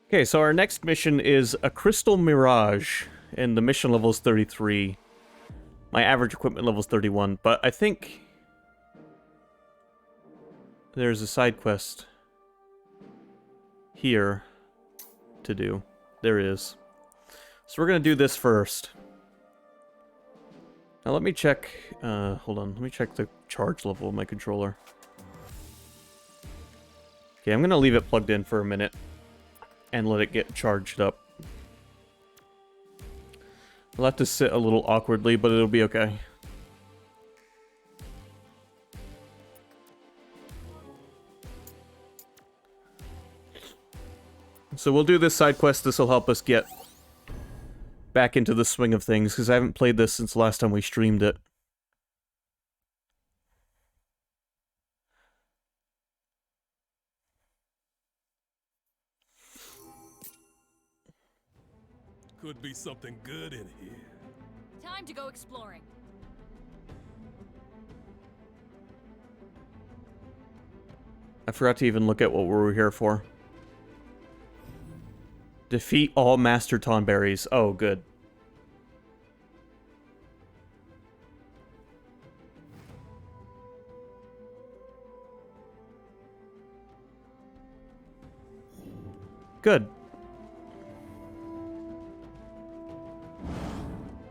Okay, so our next mission is a Crystal Mirage, and the mission level is 33. My average equipment level is 31, but I think there's a side quest here to do. There is. So we're gonna do this first. Now let me check, hold on, let me check the charge level of my controller. Okay, I'm gonna leave it plugged in for a minute and let it get charged up. I'll have to sit a little awkwardly, but it'll be okay. So we'll do this side quest. This will help us get back into the swing of things, because I haven't played this since the last time we streamed it. Could be something good in here. Time to go exploring. I forgot to even look at what we were here for. Defeat all Master Tonberries. Oh, good. Good.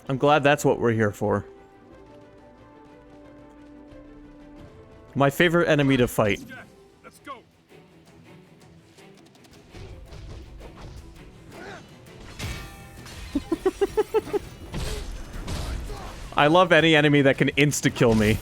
I'm glad that's what we're here for. My favorite enemy to fight. Jack, let's go. I love any enemy that can insta-kill me.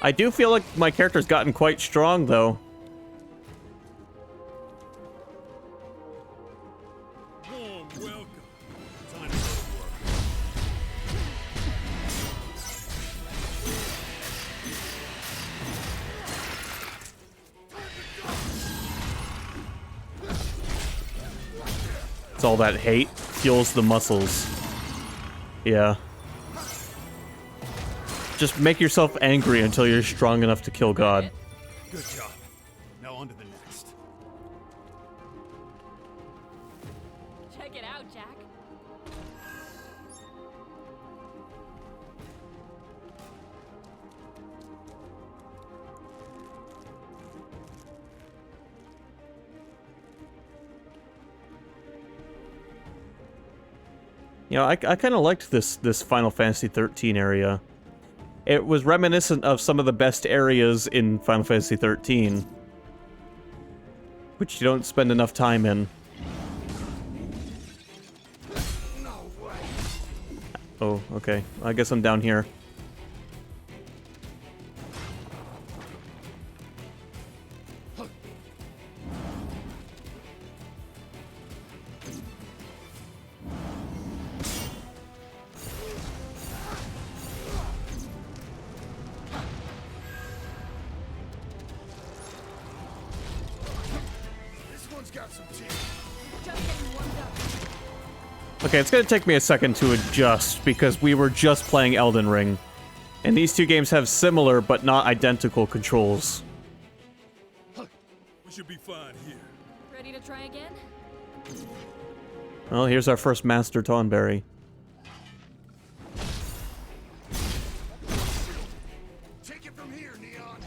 I do feel like my character's gotten quite strong, though. Warm welcome. Time to go to work. It's all that hate fuels the muscles. Yeah. Just make yourself angry until you're strong enough to kill God. Good job. Now on to the next. Check it out, Jack. You know, I kind of liked this Final Fantasy 13 area. It was reminiscent of some of the best areas in Final Fantasy 13, which you don't spend enough time in. Oh, okay. I guess I'm down here. Just getting warmed up. Okay, it's gonna take me a second to adjust, because we were just playing Elden Ring. And these two games have similar, but not identical controls. We should be fine here. Ready to try again? Well, here's our first Master Tonberry. Take it from here, Neon.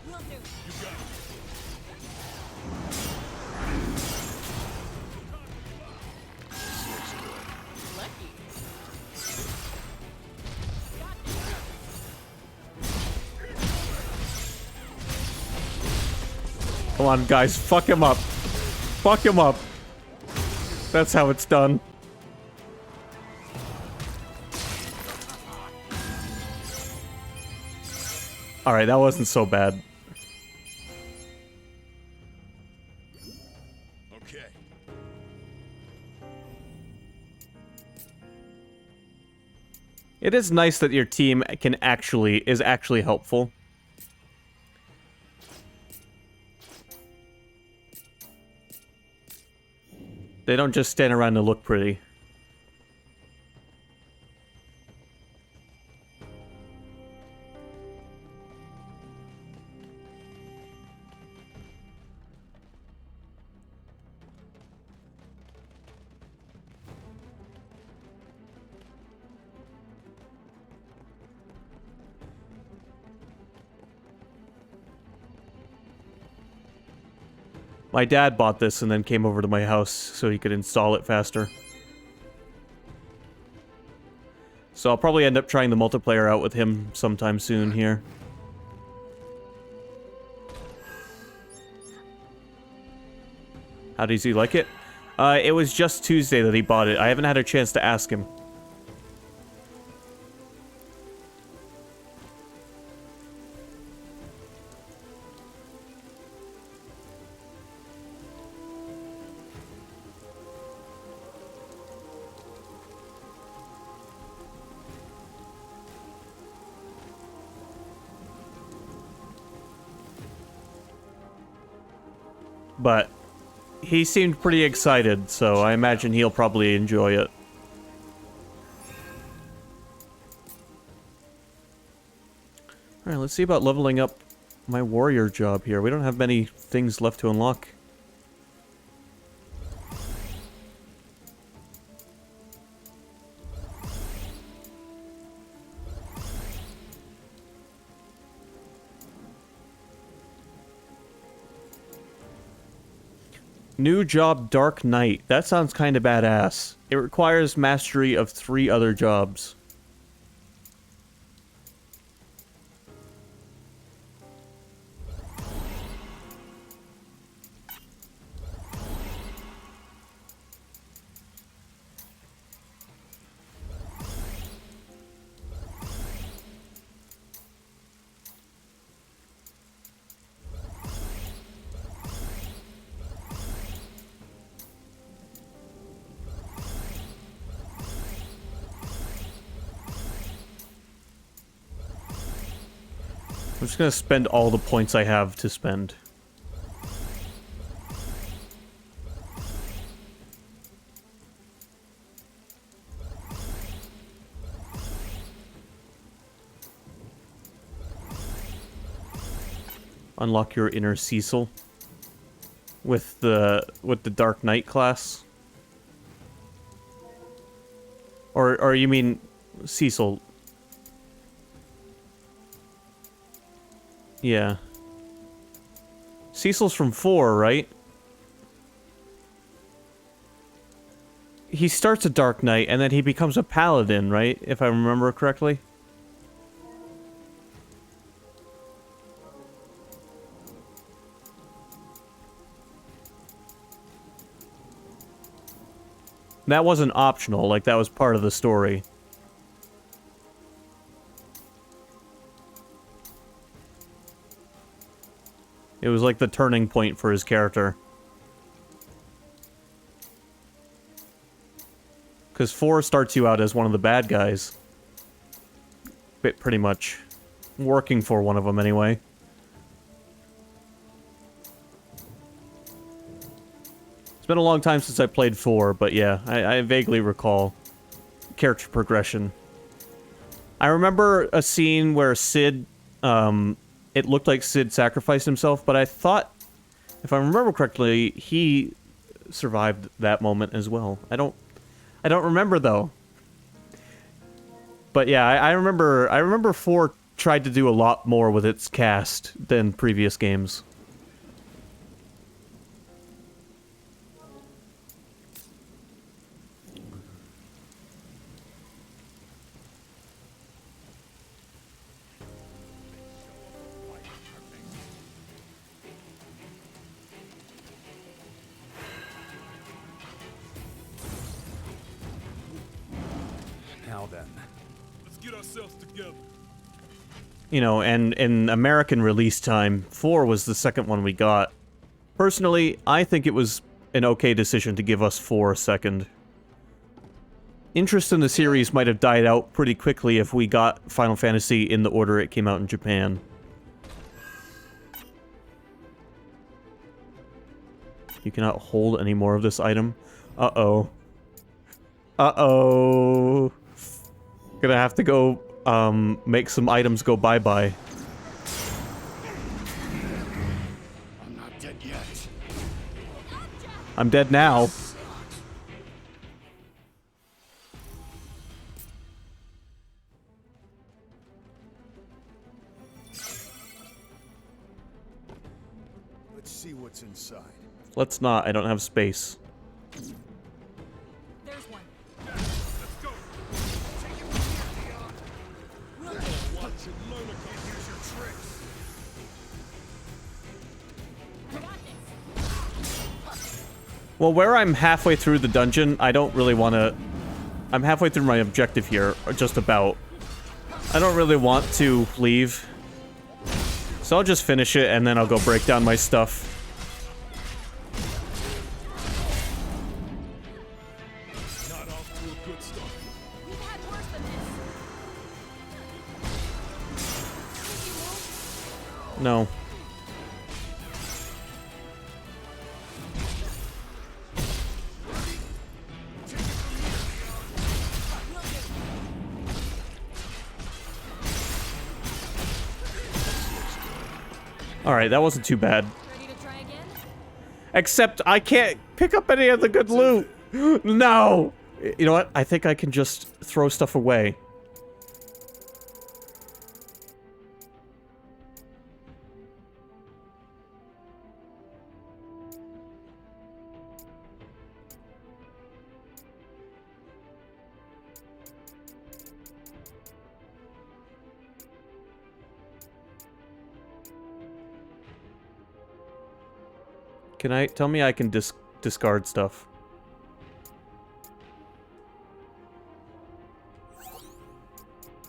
Will do. You got it. Lucky. Come on, guys, fuck him up. Fuck him up. That's how it's done. Alright, that wasn't so bad. Okay. It is nice that your team is actually helpful. They don't just stand around to look pretty. My dad bought this and then came over to my house so he could install it faster. So I'll probably end up trying the multiplayer out with him sometime soon here. How does he like it? It was just Tuesday that he bought it. I haven't had a chance to ask him. But he seemed pretty excited, so I imagine he'll probably enjoy it. Alright, let's see about leveling up my warrior job here. We don't have many things left to unlock. New job, Dark Knight. That sounds kind of badass. It requires mastery of 3 other jobs. I'm just gonna spend all the points I have to spend. Unlock your inner Cecil with the Dark Knight class. Or you mean Cecil? Yeah. Cecil's from 4, right? He starts a Dark Knight and then he becomes a paladin, right? If I remember correctly. That wasn't optional, like that was part of the story. It was like the turning point for his character. Because 4 starts you out as one of the bad guys. Pretty much. Working for one of them, anyway. It's been a long time since I played 4, but yeah, I vaguely recall character progression. I remember a scene where Sid, it looked like Sid sacrificed himself, but I thought, if I remember correctly, he survived that moment as well. I don't remember though. But yeah, I remember 4 tried to do a lot more with its cast than previous games. Now then, let's get ourselves together. You know, and in American release time, 4 was the second one we got. Personally, I think it was an okay decision to give us 4 second. Interest in the series might have died out pretty quickly if we got Final Fantasy in the order it came out in Japan. You cannot hold any more of this item. Uh-oh. Uh-oh. Gonna have to go, make some items go bye-bye. I'm not dead yet. I'm dead now. Let's see what's inside. Let's not. I don't have space. There's one. Let's go. Watch it, learn to use your tricks. I got this. Well, where I'm halfway through the dungeon, I don't really want to... I'm halfway through my objective here, or just about. I don't really want to leave. So I'll just finish it, and then I'll go break down my stuff. Not off to a good start. We've had worse than this. No. Alright, that wasn't too bad. Ready to try again? Except I can't pick up any of the good loot. No! You know what? I think I can just throw stuff away. Can I... Tell me I can discard stuff.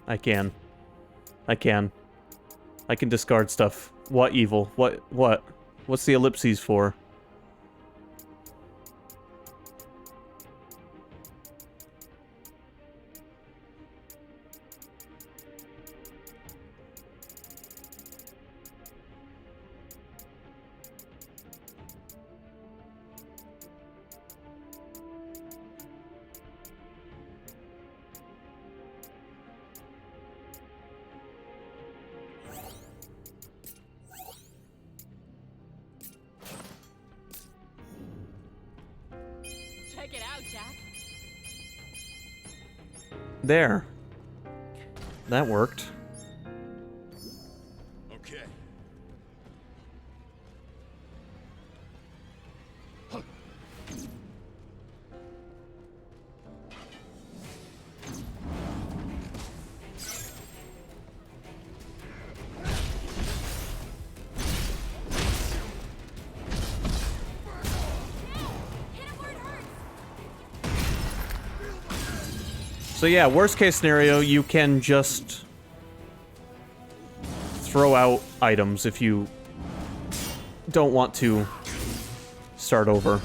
I can. I can. I can discard stuff. What evil? What? What's the ellipses for? Check it out, Jack. There. That worked. Okay. Hit him where it hurts. So yeah, worst case scenario, you can just throw out items if you don't want to start over.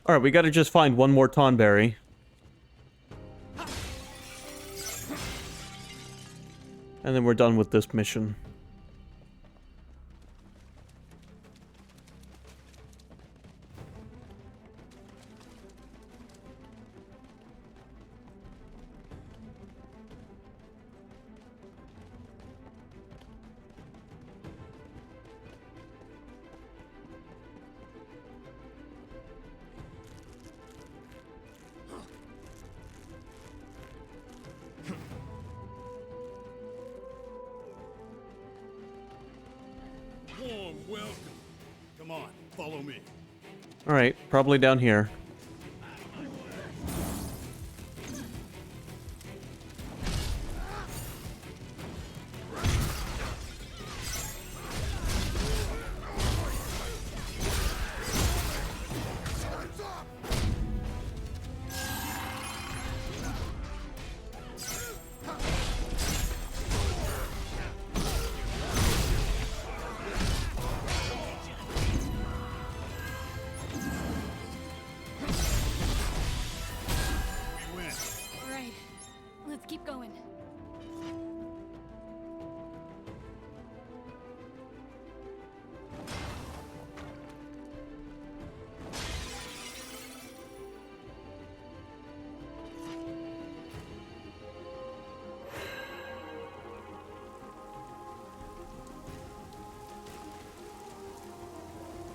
Alright, we gotta just find one more Tonberry. And then we're done with this mission. Warm welcome. Come on, follow me. Alright, probably down here.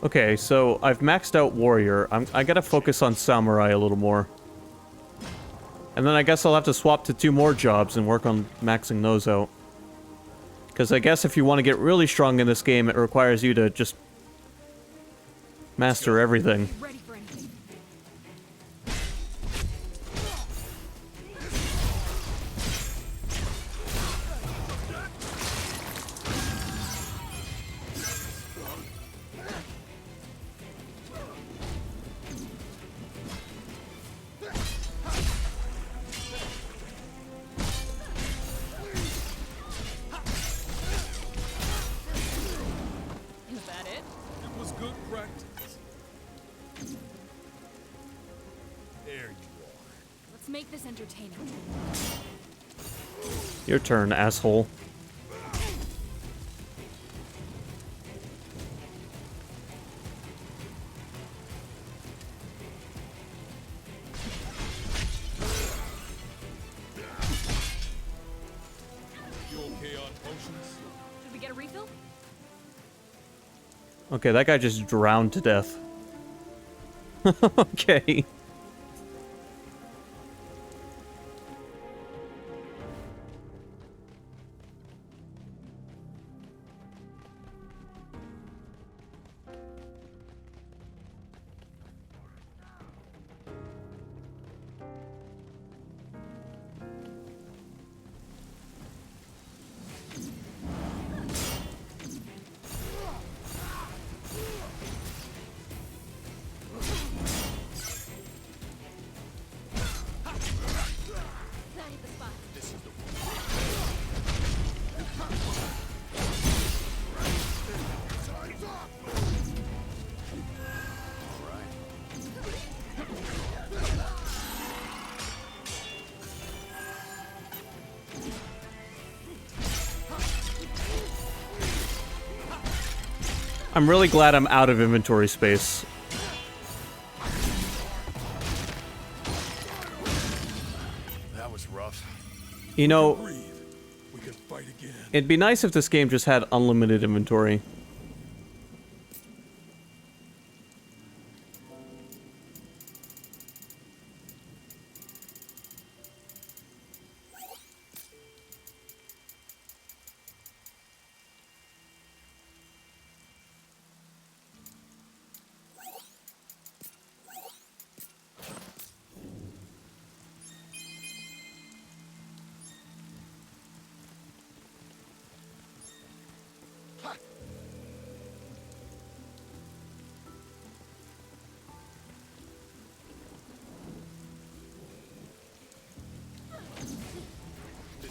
Okay, so I've maxed out Warrior. I gotta focus on Samurai a little more. And then I guess I'll have to swap to 2 more jobs and work on maxing those out. Because I guess if you want to get really strong in this game, it requires you to just master everything. Ready for anything. Is that it? It was good practice. There you are. Let's make this entertaining. Your turn, asshole. You okay on potions? Should we get a refill? Okay, that guy just drowned to death. Okay. That hit the spot. This is the I'm really glad I'm out of inventory space. That was rough. You know, Breathe. We can fight again. it'd be nice if this game just had unlimited inventory.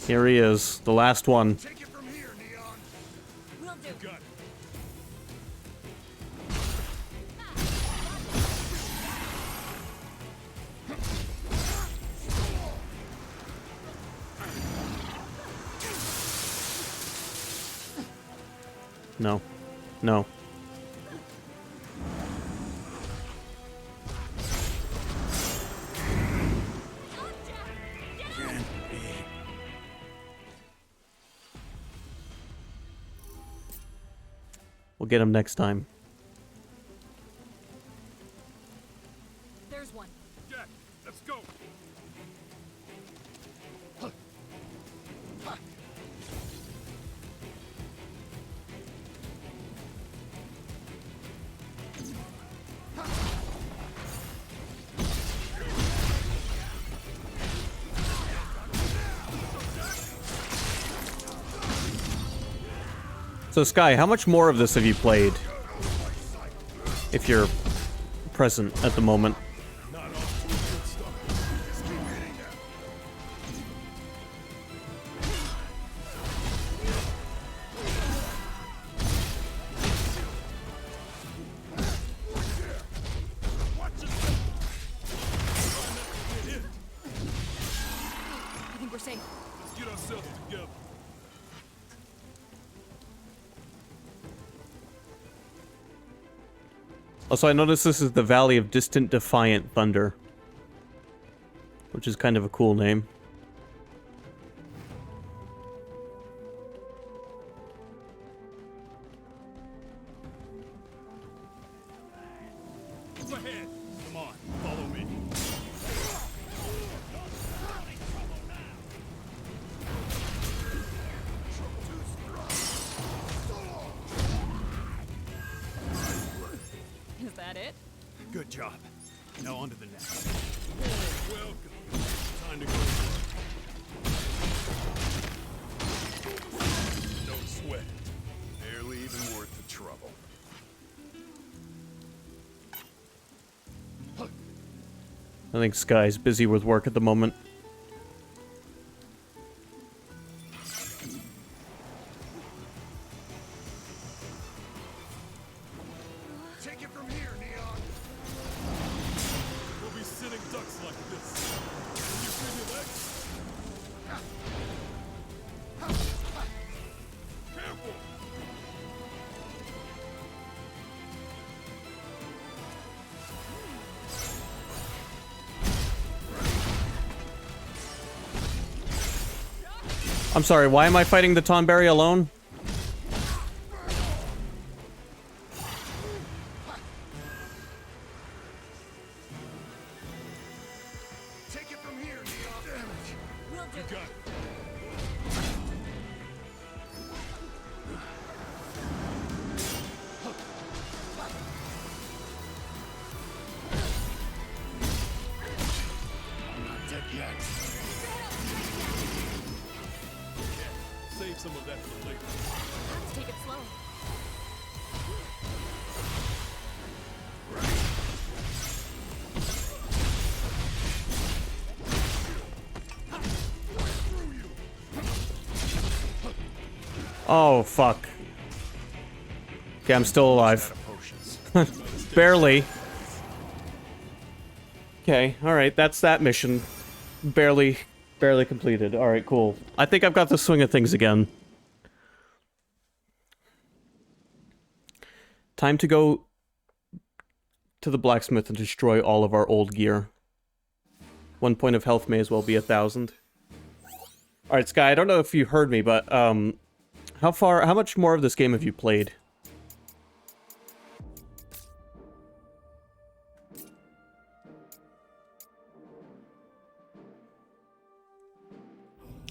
Here he is, the last one. Take it from here, Neon. Will do. Got it. No. No. We'll get him next time. There's one. Jack, let's go. So Sky, how much more of this have you played? If you're present at the moment. Not off to a good start. Just keep hitting them. Watch it. Get hit. I think we're safe. Let's get ourselves together. Also, I noticed this is the Valley of Distant Defiant Thunder, which is kind of a cool name. Up ahead. Come on, follow me. Is that it? Good job. Now on to the next. Welcome. Time to go. No sweat. Barely even worth the trouble. I think Sky's busy with work at the moment. Take it from here, Neon. We'll be sitting ducks like this. Can you free your legs? Careful! I'm sorry, why am I fighting the Tonberry alone? Take it from here, Neon. Damage. We'll do You it. got it. I'm not dead yet. Save some of that for later. Let's take it slow. Oh, fuck. Okay, I'm still alive. Potions. Barely. Okay, alright, that's that mission. Barely completed. Alright, cool. I think I've got the swing of things again. Time to go to the blacksmith and destroy all of our old gear. 1 point of health may as well be 1,000. Alright, Sky, I don't know if you heard me, but, how much more of this game have you played?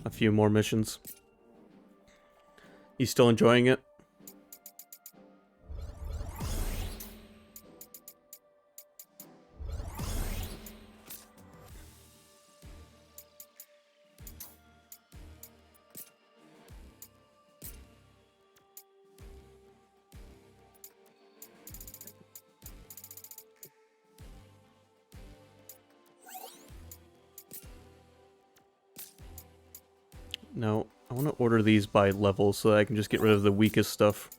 A few more missions. You still enjoying it? No, I want to order these by level so that I can just get rid of the weakest stuff.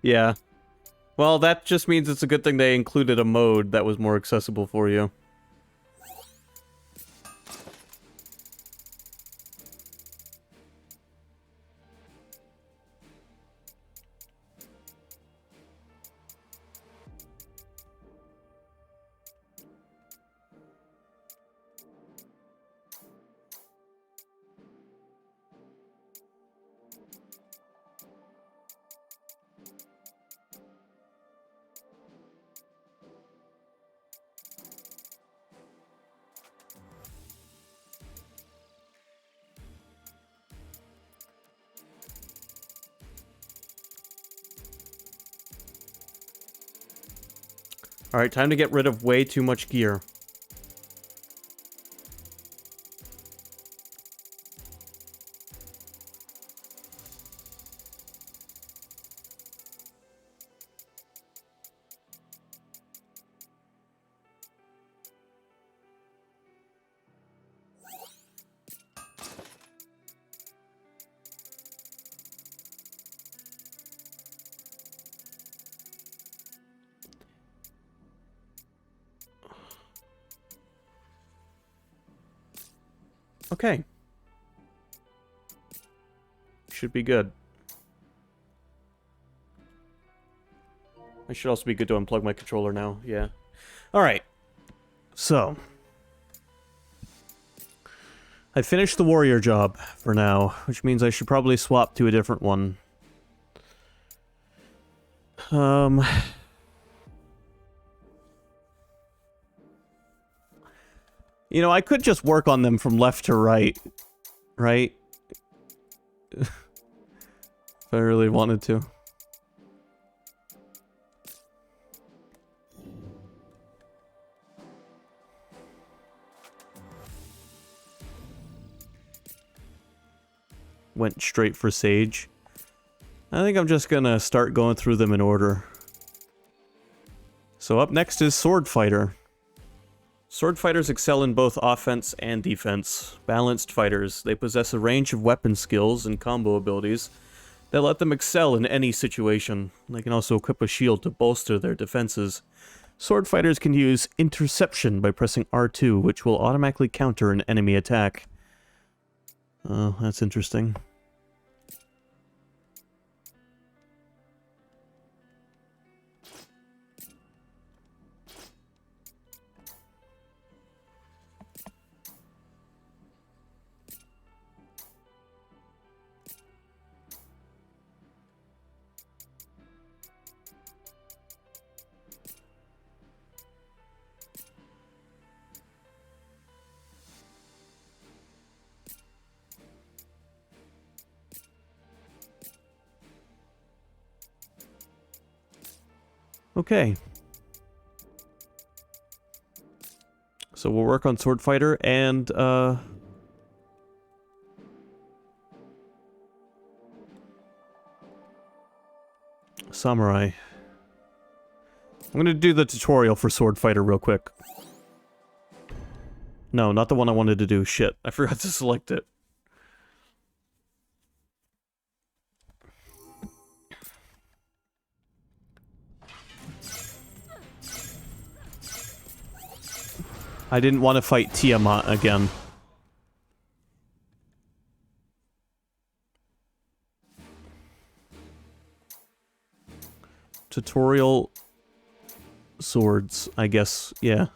Yeah. Well, that just means it's a good thing they included a mode that was more accessible for you. Alright, time to get rid of way too much gear. Okay. Should be good. I should also be good to unplug my controller now, yeah. Alright. So. I finished the warrior job for now, which means I should probably swap to a different one. You know, I could just work on them from left to right, right? If I really wanted to. Went straight for Sage. I think I'm just gonna start going through them in order. So up next is Sword Fighter. Sword fighters excel in both offense and defense. Balanced fighters, they possess a range of weapon skills and combo abilities that let them excel in any situation. They can also equip a shield to bolster their defenses. Sword fighters can use Interception by pressing R2, which will automatically counter an enemy attack. Oh, that's interesting. Okay. So we'll work on Sword Fighter and, Samurai. I'm gonna do the tutorial for Sword Fighter real quick. No, not the one I wanted to do. Shit, I forgot to select it. I didn't want to fight Tiamat again. Tutorial swords, I guess, yeah.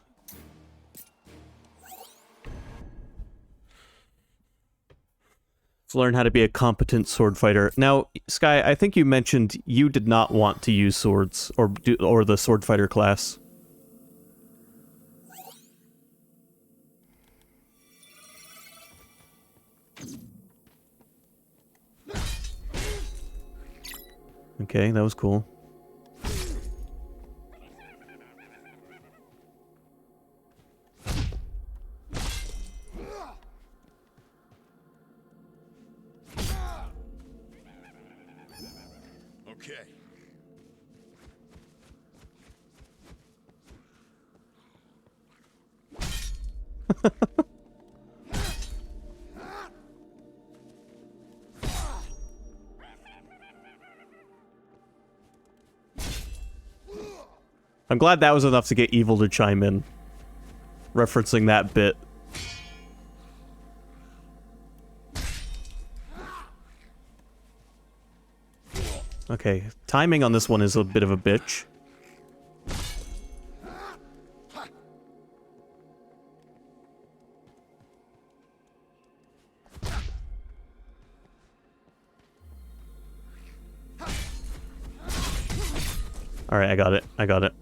Let's learn how to be a competent sword fighter. Now, Sky, I think you mentioned you did not want to use swords, or the sword fighter class. Okay, that was cool. Okay. I'm glad that was enough to get Evil to chime in, referencing that bit. Okay, timing on this one is a bit of a bitch. Alright, I got it. I got it.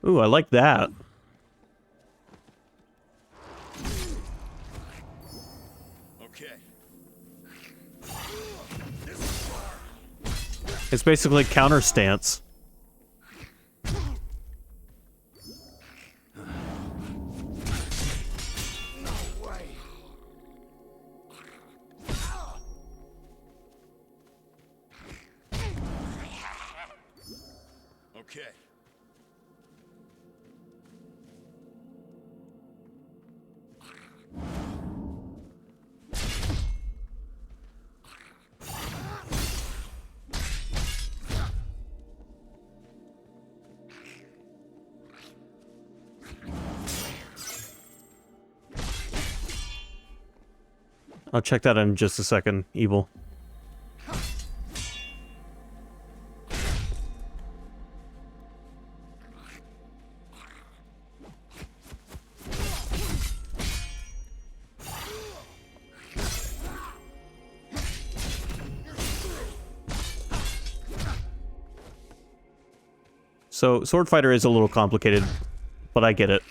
Ooh, I like that. Okay. It's basically counter stance. Okay. I'll check that in just a second, Evil. So, Sword Fighter is a little complicated, but I get it.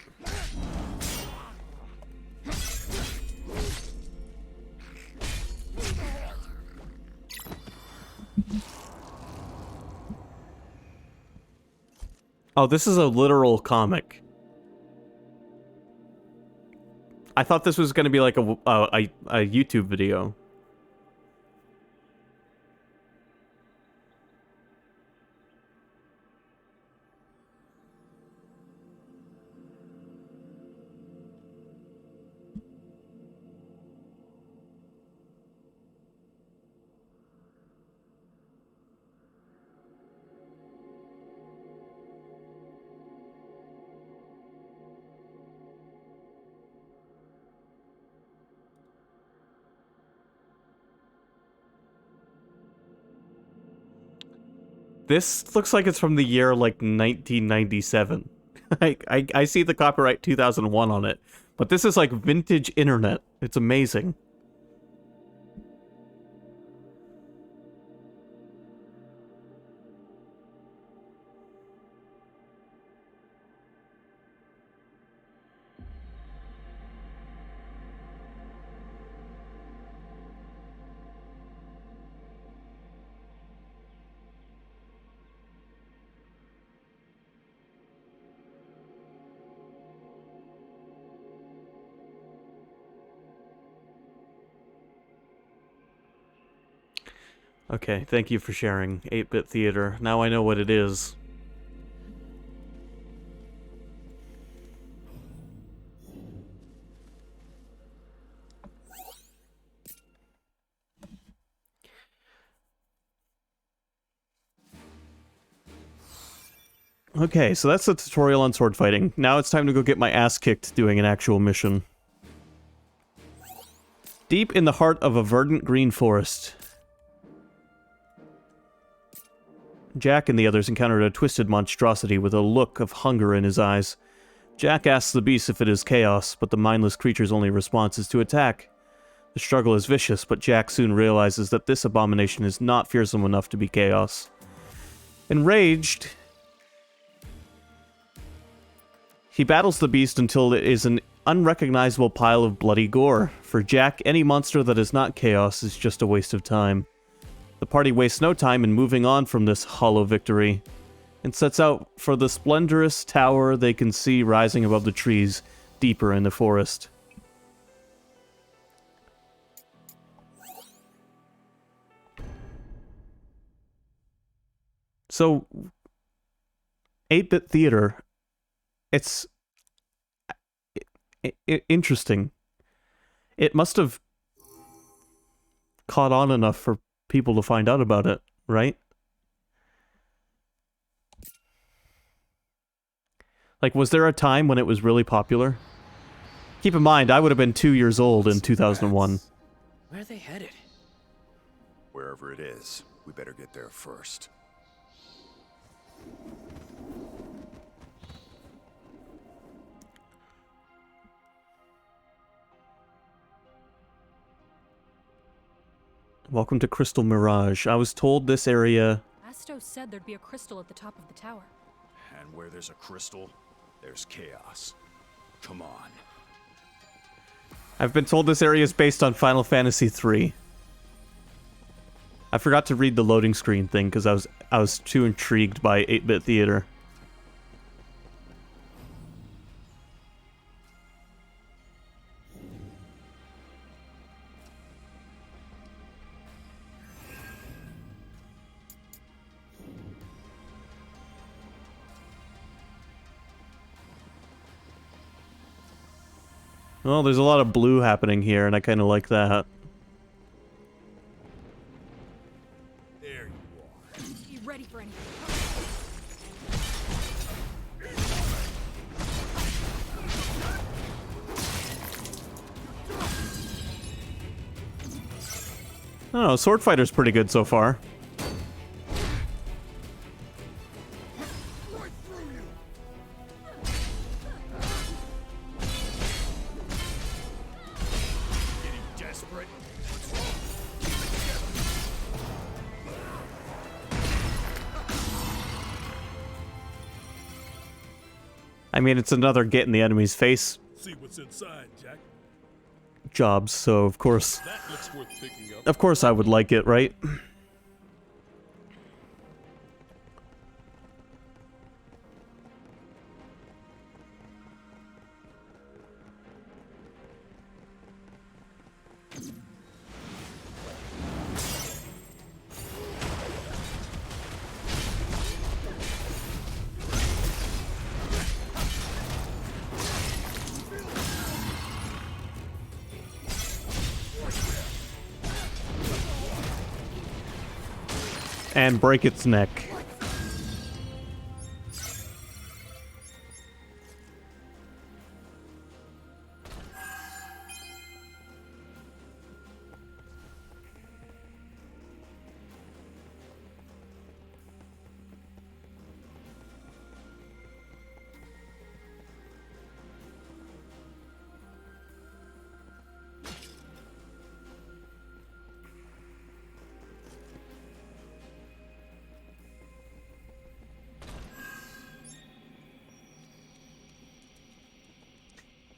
Oh, this is a literal comic. I thought this was going to be like a YouTube video. This looks like it's from the year, like, 1997. I see the copyright 2001 on it, but this is, like, vintage internet. It's amazing. Okay, thank you for sharing, 8-Bit Theater. Now I know what it is. Okay, so that's the tutorial on sword fighting. Now it's time to go get my ass kicked doing an actual mission. Deep in the heart of a verdant green forest, Jack and the others encountered a twisted monstrosity with a look of hunger in his eyes. Jack asks the beast if it is chaos, but the mindless creature's only response is to attack. The struggle is vicious, but Jack soon realizes that this abomination is not fearsome enough to be chaos. Enraged, he battles the beast until it is an unrecognizable pile of bloody gore. For Jack, any monster that is not chaos is just a waste of time. The party wastes no time in moving on from this hollow victory, and sets out for the splendorous tower they can see rising above the trees deeper in the forest. So, 8-Bit Theater, it's interesting. It must have caught on enough for people to find out about it, right? Like, was there a time when it was really popular? Keep in mind, I would have been 2 years old in 2001. Where are they headed? Wherever it is, we better get there first. Welcome to Crystal Mirage. I was told this area... Astos said there'd be a crystal at the top of the tower. And where there's a crystal, there's chaos. Come on. I've been told this area is based on Final Fantasy III. I forgot to read the loading screen thing because I was too intrigued by 8-Bit Theater. Well, there's a lot of blue happening here, and I kind of like that. There you are. Be ready for anything. don't know, Sword Fighter's pretty good so far. Right through you. Getting desperate. What's wrong? Keep it together. I mean, it's another get in the enemy's face See what's inside, Jack. job, so of course That looks worth picking up. Of course I would like it, right? And break its neck.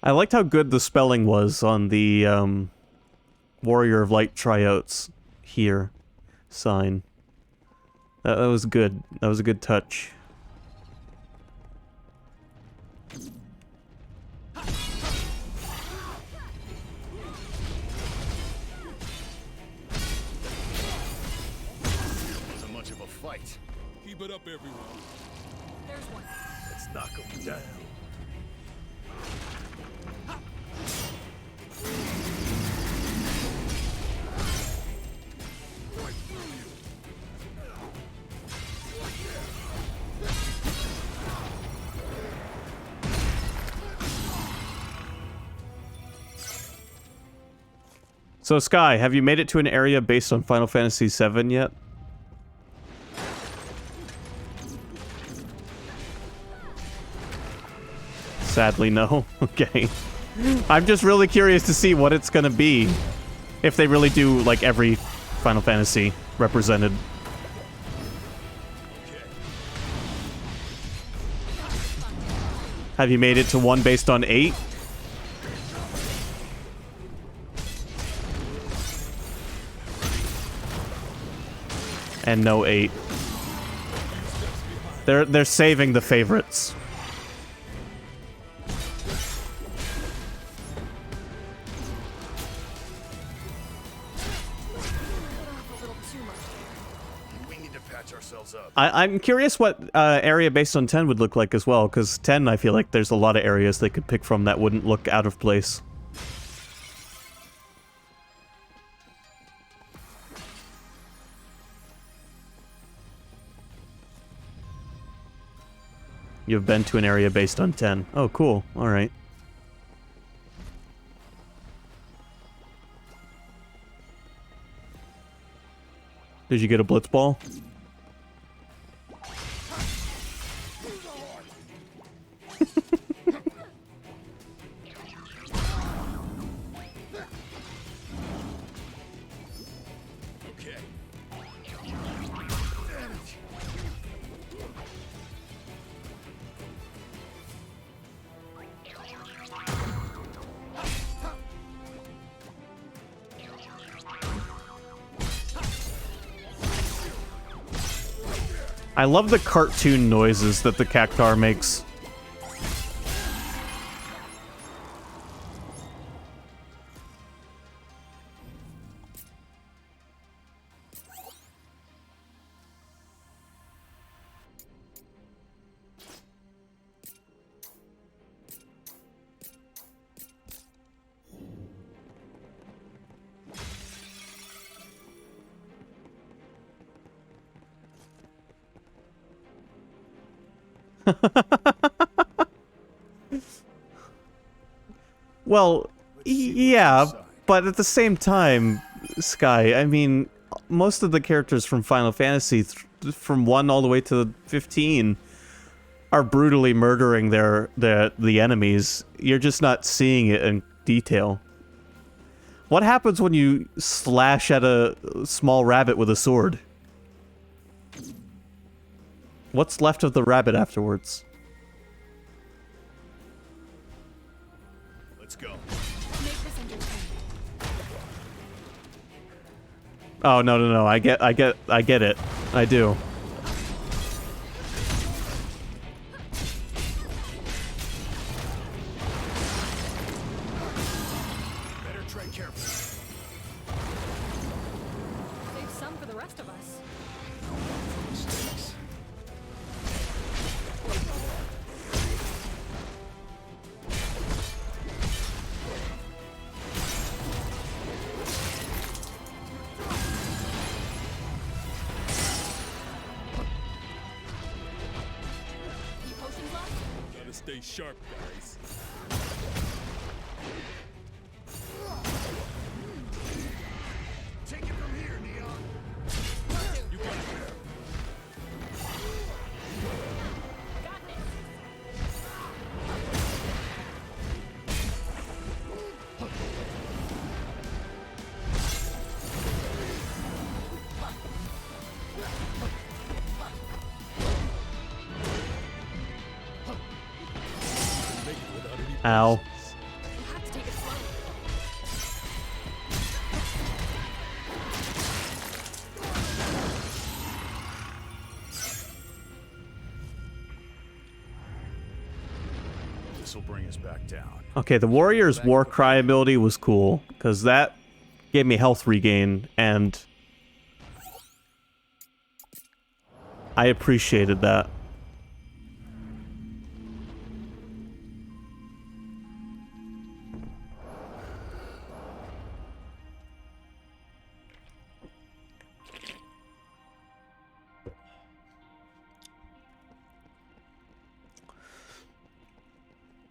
I liked how good the spelling was on the Warrior of Light tryouts here sign. That was good. That was a good touch. Wasn't much of a fight. Keep it up, everyone. There's one. Let's knock him down. Right through you. So Sky, have you made it to an area based on Final Fantasy VII yet? Sadly, no. Okay. I'm just really curious to see what it's gonna be. If they really do, like, every Final Fantasy represented. Have you made it to one based on 8? And no 8. They're saving the favorites. We need to patch ourselves up. I'm curious what area based on 10 would look like as well, because 10, I feel like there's a lot of areas they could pick from that wouldn't look out of place. You've been to an area based on 10. Oh, cool. Alright. Did you get a blitzball? Okay. I love the cartoon noises that the cactar makes. Well, yeah, but at the same time, Sky, I mean, most of the characters from Final Fantasy, from 1 all the way to 15, are brutally murdering the enemies. You're just not seeing it in detail. What happens when you slash at a small rabbit with a sword? What's left of the rabbit afterwards? Let's go. Make this entertaining. Oh, no. I get it. I do. Better tread carefully. Save some for the rest of us. Mistakes. Any potions left? Gotta stay sharp, guys. Take it from here, Neon. You got it. Got this. Make it without any Ow. We'll have to take it slow. This will bring us back down. Okay, the Warrior's War Cry ability was cool, because that gave me health regain, and I appreciated that.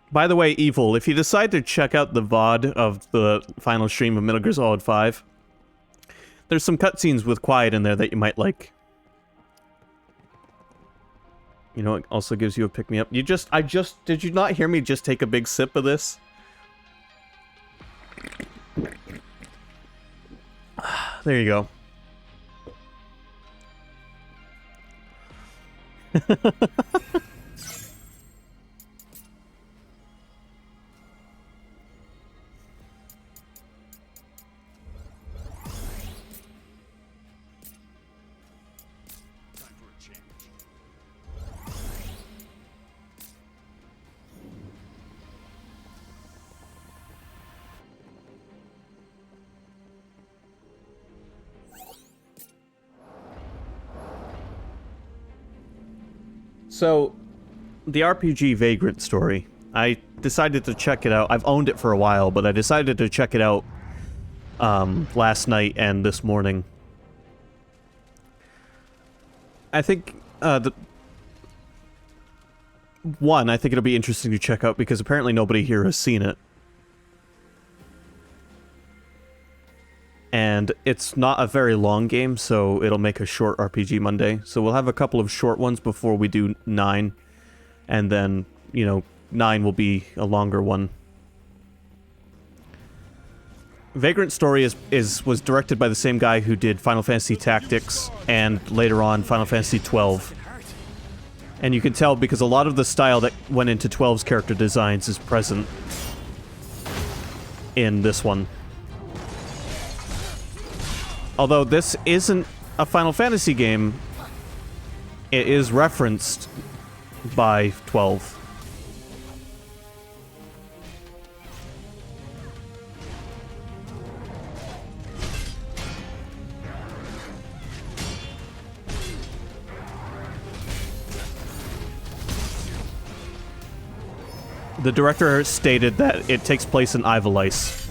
By the way, Evil, if you decide to check out the VOD of the final stream of Metal Gear Solid 5, there's some cutscenes with Quiet in there that you might like. You know, it also gives you a pick-me-up. Did you not hear me just take a big sip of this? There you go. Time for a change. So, the RPG Vagrant story. I decided to check it out. I've owned it for a while, but I decided to check it out last night and this morning. I think I think it'll be interesting to check out because apparently nobody here has seen it. And it's not a very long game, so it'll make a short RPG Monday. So we'll have a couple of short ones before we do 9. And then, 9 will be a longer one. Vagrant Story was directed by the same guy who did Final Fantasy Tactics and later on Final Fantasy 12. And you can tell because a lot of the style that went into 12's character designs is present in this one. Although this isn't a Final Fantasy game, it is referenced by 12. The director stated that it takes place in Ivalice,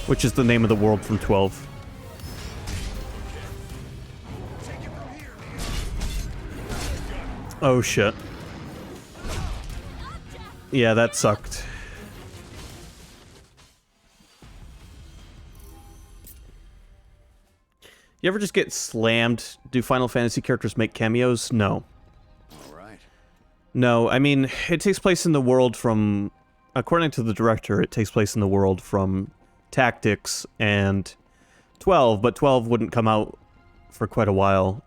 which is the name of the world from 12. Oh shit. Yeah, that sucked. You ever just get slammed? Do Final Fantasy characters make cameos? No. All right. No, I mean, it takes place in the world from... According to the director, it takes place in the world from Tactics and 12, but 12 wouldn't come out for quite a while.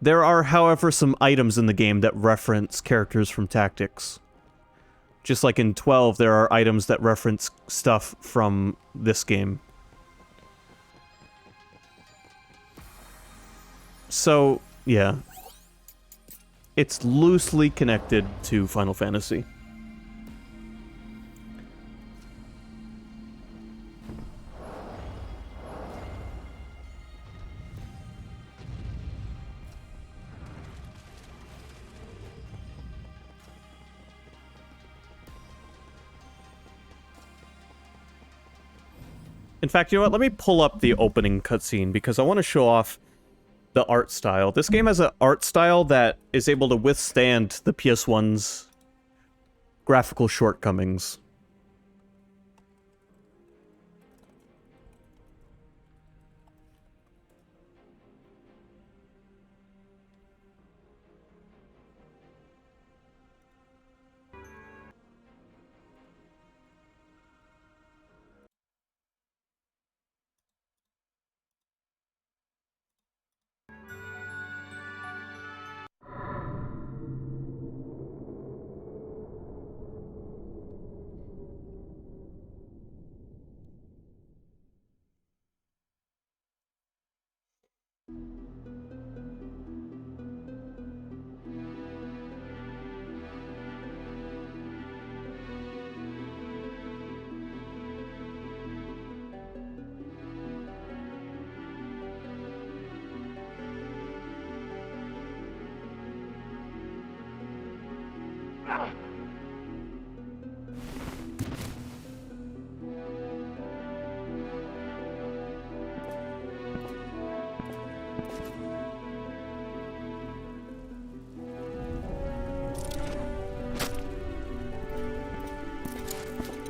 There are, however, some items in the game that reference characters from Tactics. Just like in 12, there are items that reference stuff from this game. So, yeah. It's loosely connected to Final Fantasy. In fact, you know what? Let me pull up the opening cutscene because I want to show off the art style. This game has an art style that is able to withstand the PS1's graphical shortcomings.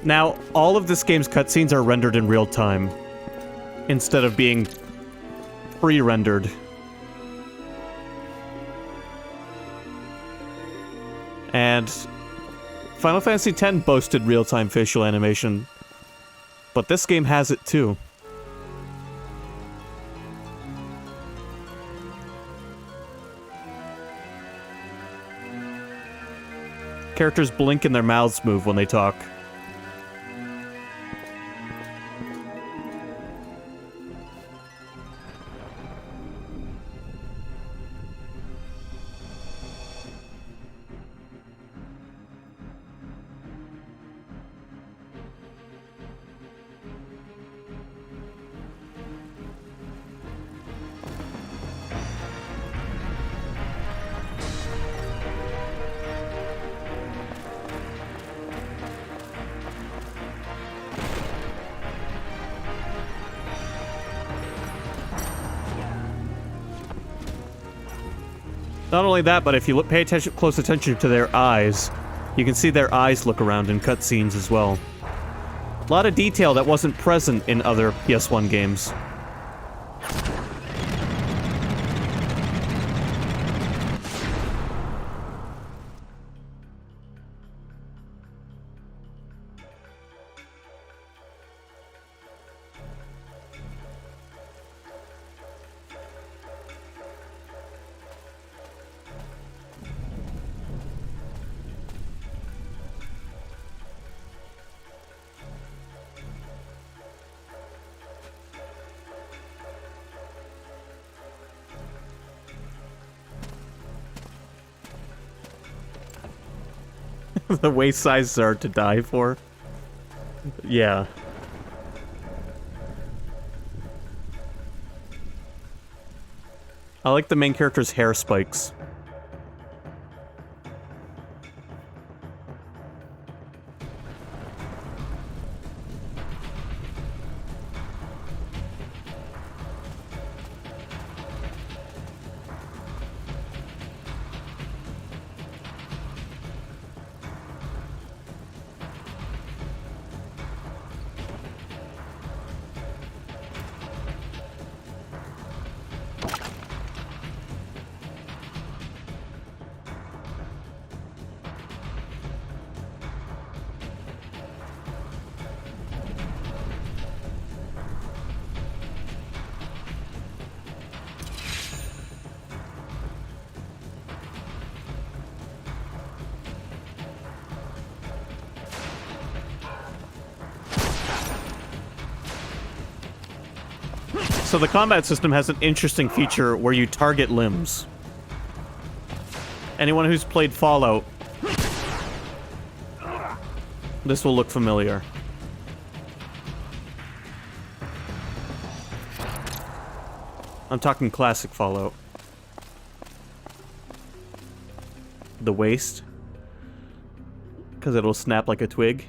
Now, all of this game's cutscenes are rendered in real time, instead of being pre-rendered. And Final Fantasy X boasted real-time facial animation, but this game has it too. Characters blink and their mouths move when they talk. Not only that, but if you pay close attention to their eyes, you can see their eyes look around in cutscenes as well. A lot of detail that wasn't present in other PS1 games. The waist sizes are to die for. Yeah. I like the main character's hair spikes. So the combat system has an interesting feature where you target limbs. Anyone who's played Fallout, this will look familiar. I'm talking classic Fallout. The waist. Because it'll snap like a twig.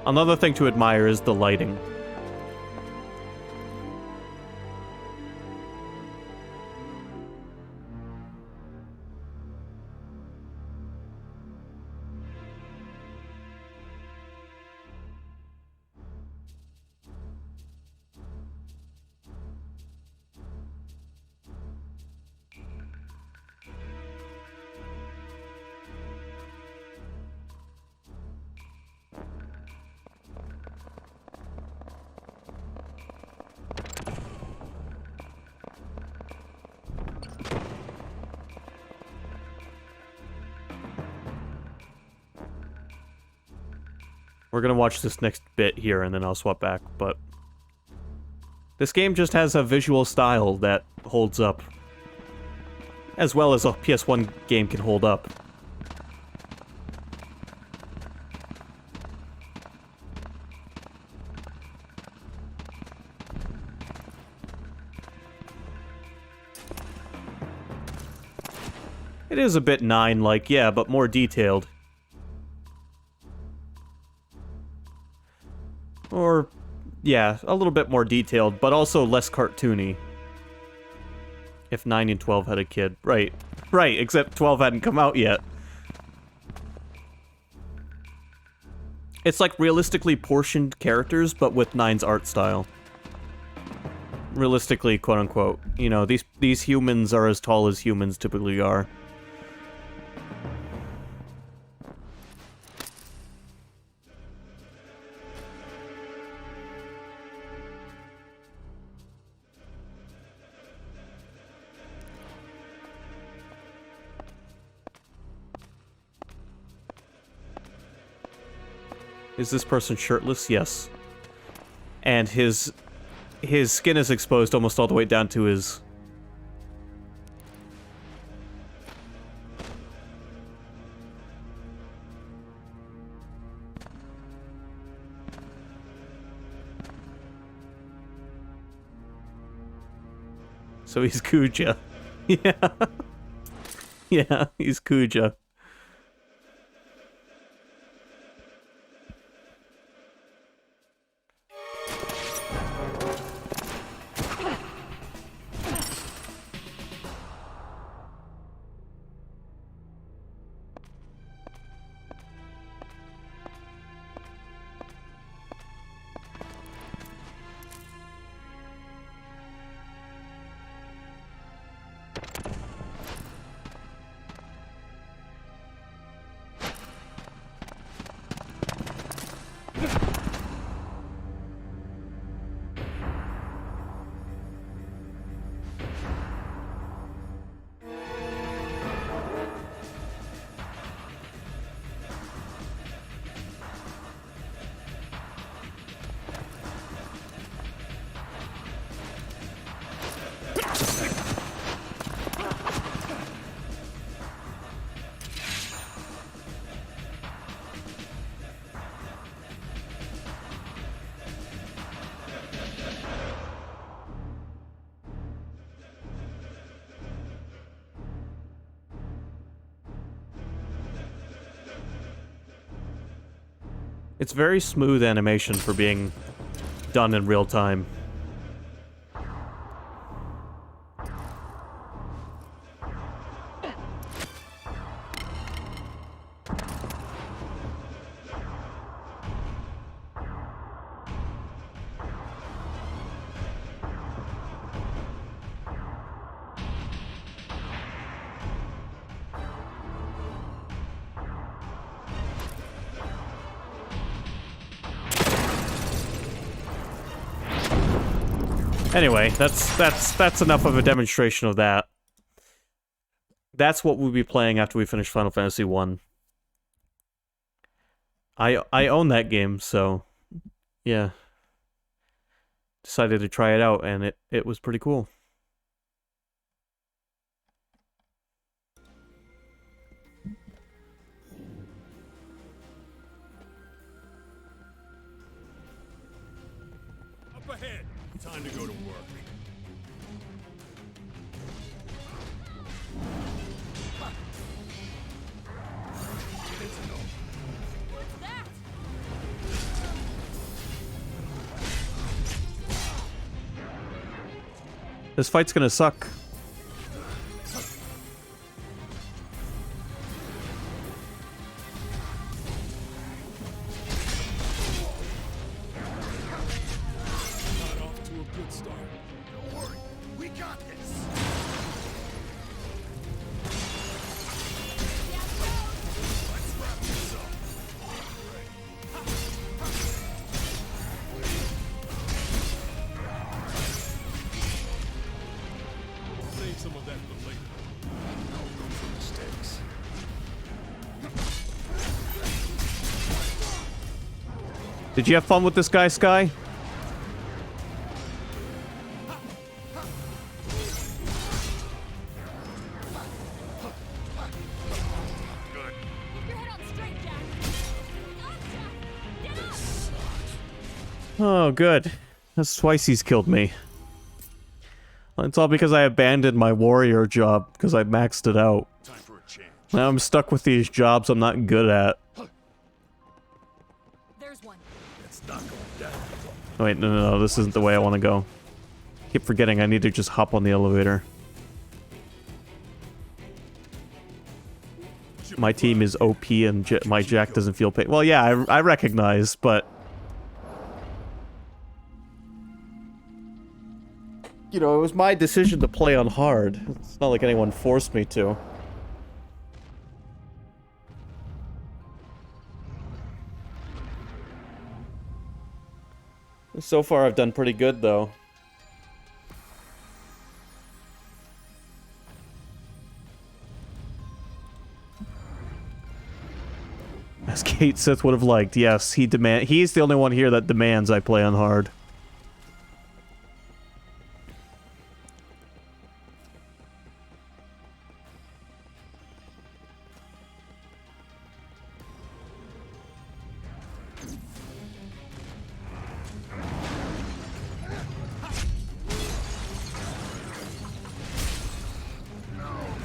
Another thing to admire is the lighting. We're gonna watch this next bit here and then I'll swap back, but this game just has a visual style that holds up. As well as a PS1 game can hold up. It is a bit 9-like, yeah, but more detailed. Or, yeah, a little bit more detailed, but also less cartoony. If 9 and 12 had a kid. Right. Right, except 12 hadn't come out yet. It's like realistically portioned characters, but with 9's art style. Realistically, quote-unquote. You know, these humans are as tall as humans typically are. Is this person shirtless? Yes. And his skin is exposed almost all the way down to his... So he's Kuja. Yeah. Yeah, he's Kuja. It's very smooth animation for being done in real time. Anyway, that's enough of a demonstration of that. That's what we'll be playing after we finish Final Fantasy 1. I own that game, so yeah. Decided to try it out, and it was pretty cool. Up ahead. Time to go to work. What's that? This fight's gonna suck. Got off to a good start. Don't worry. We got this. Let's wrap this up. Save some of that for later. No room for mistakes. Did you have fun with this guy, Sky? Keep your head on straight, Jack. Gotcha. Get up. Oh, good. That's twice he's killed me. It's all because I abandoned my warrior job because I maxed it out. Time for a change. Now I'm stuck with these jobs I'm not good at. There's one. It's not going down. Wait, no, this isn't the way I want to go. Keep forgetting I need to just hop on the elevator. My team is OP and my Jack doesn't feel pain. Well, yeah, I recognize, but... You know, it was my decision to play on hard. It's not like anyone forced me to. So far, I've done pretty good, though. As Kate Sith would have liked, yes, he's the only one here that demands I play on hard.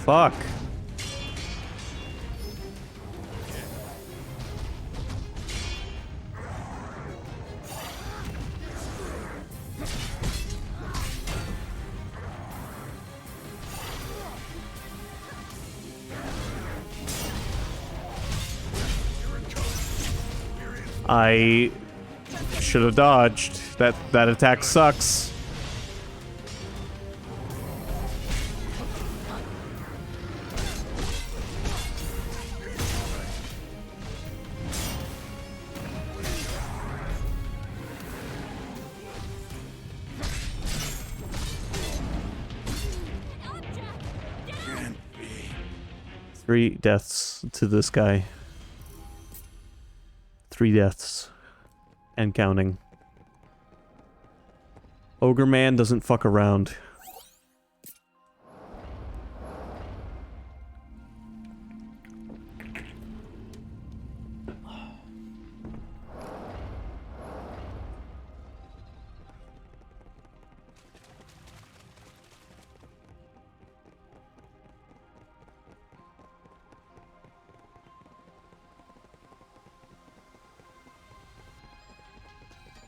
Fuck. I should have dodged. That attack sucks. Three deaths to this guy. 3 deaths. And counting. Ogre Man doesn't fuck around.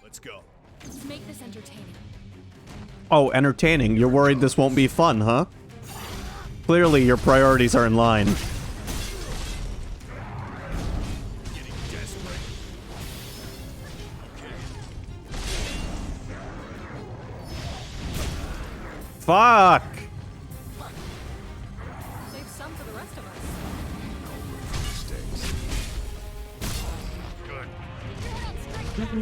Let's go. Let's make this entertaining. Oh, entertaining. You're worried this won't be fun, huh? Clearly your priorities are in line. Getting desperate. Okay. Fuck! Save some for the rest of us. Mistakes. Good. Keep your head on straight, Jack.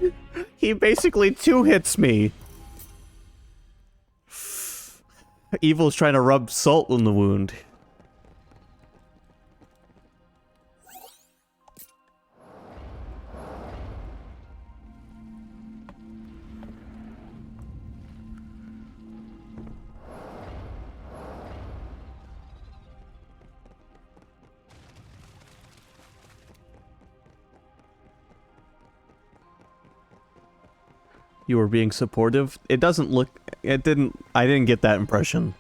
Get up. He basically two-hits me. Evil's trying to rub salt in the wound. You were being supportive? It doesn't look... It didn't... I didn't get that impression.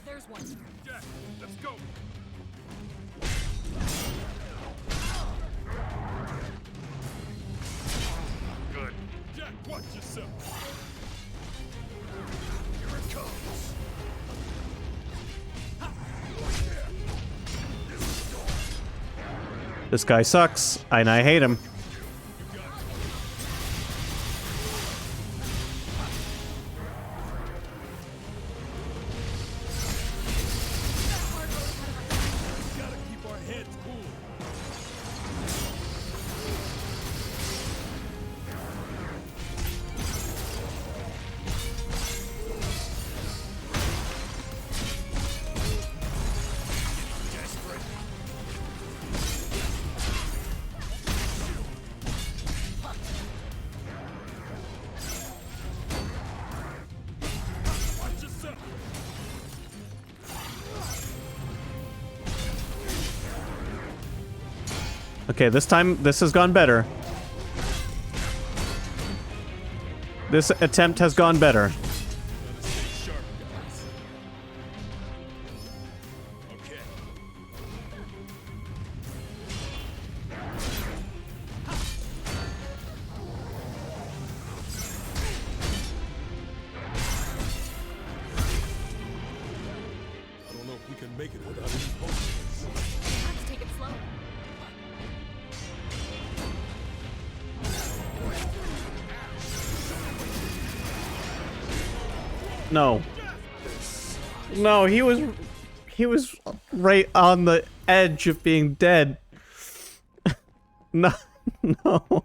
There's one. Jack, let's go. Good. Jack, watch yourself. Here it comes. This guy sucks, and I hate him. Gotta keep our heads cool. Desperate. Watch yourself. Okay, this time, this has gone better. This attempt has gone better. Gotta stay sharp, guys. Okay. I don't know if we can make it without any potions. Let's take it slow. No. No, he was right on the edge of being dead. No. No.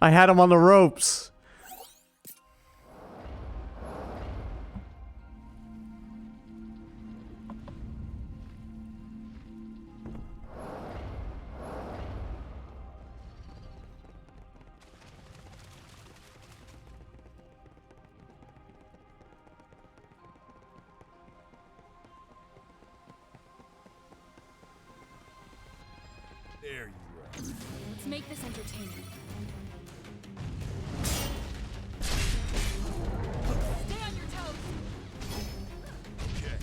I had him on the ropes. There you are. Let's make this entertaining. Stay on your toes. Okay.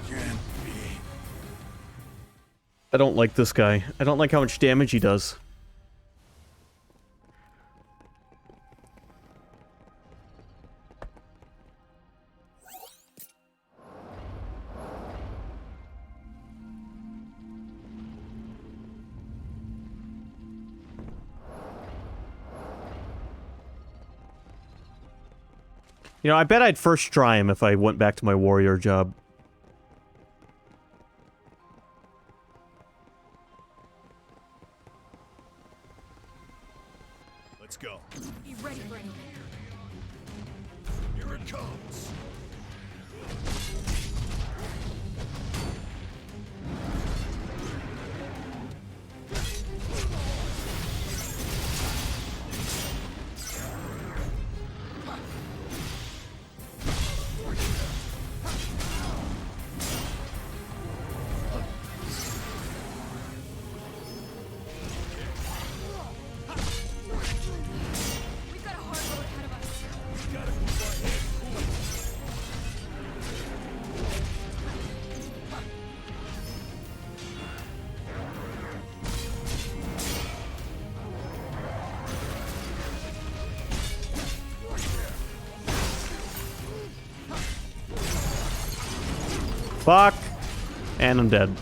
Can't be. I don't like this guy. I don't like how much damage he does. You know, I bet I'd first try him if I went back to my warrior job. Let's go. Be ready for anything. Here it comes. We've got a hard road ahead of us. Gotta keep our heads cool. Fuck! And I'm dead.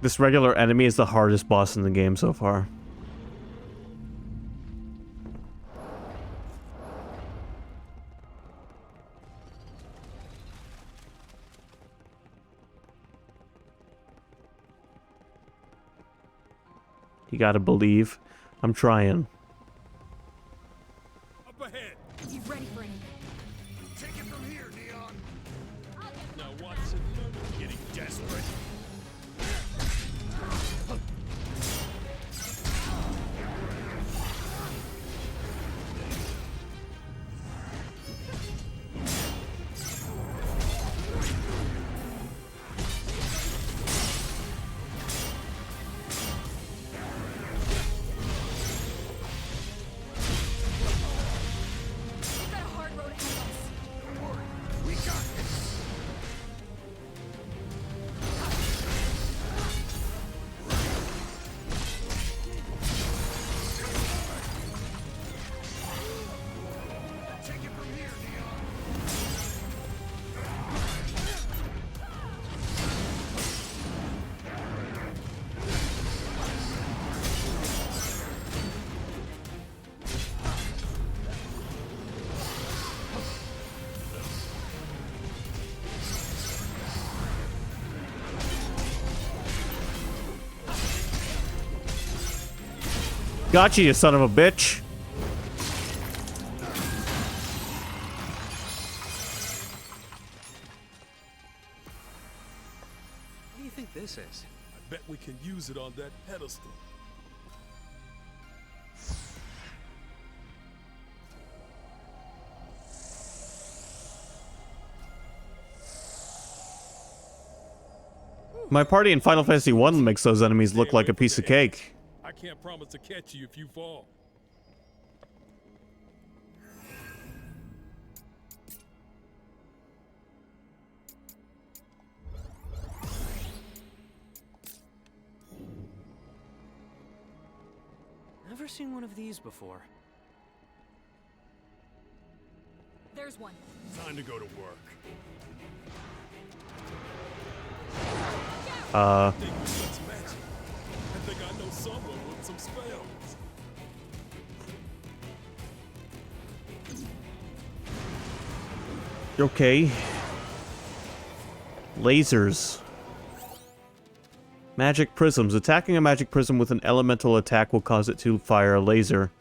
This regular enemy is the hardest boss in the game so far. You gotta believe. I'm trying. Up ahead. Be ready for anything. Take it from here, Neon. Now Watson, getting desperate. We've got a hard road ahead of us. Don't worry, we got this. Take it from here, Neon. Gotcha, you son of a bitch. What do you think this is? I bet we can use it on that pedestal. My party in Final Fantasy 1 makes those enemies look like a piece of cake. I can't promise to catch you if you fall. Never seen one of these before. There's one. Time to go to work. I think that's magic. I think I know someone with some spells. Okay. Lasers. Magic prisms. Attacking a magic prism with an elemental attack will cause it to fire a laser.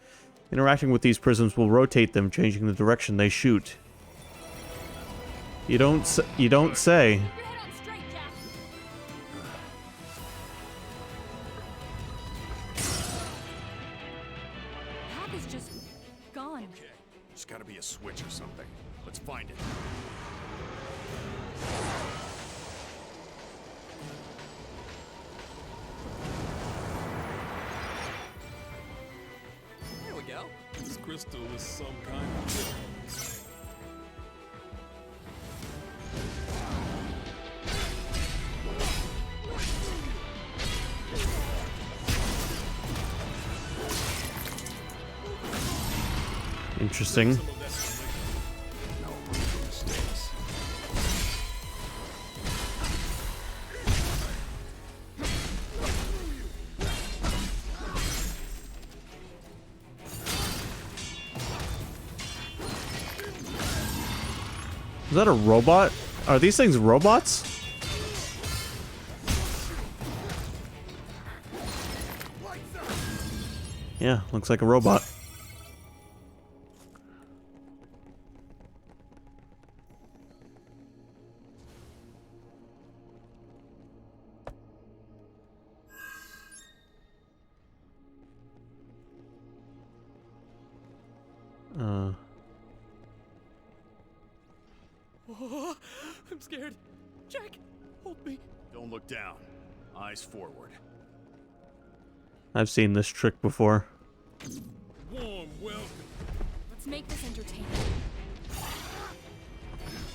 Interacting with these prisms will rotate them, changing the direction they shoot. You don't say. Keep your head on straight, Jack. Path is just gone. Okay, there's gotta be a switch or something. Let's find it. There we go. This crystal is some kind of trick. Interesting. Some of that's no room for mistakes. Is that a robot? Are these things robots? Yeah, looks like a robot. Oh, I'm scared. Jack, hold me. Don't look down. Eyes forward. I've seen this trick before. Warm welcome. Let's make this entertaining.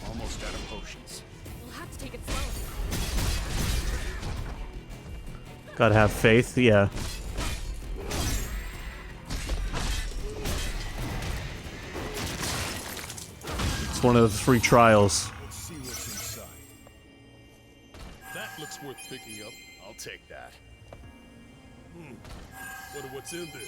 Almost out of potions. We'll have to take it slowly. Gotta have faith, yeah. It's one of the free trials. Let's see what's inside. That looks worth picking up. I'll take that. Wonder what's in there.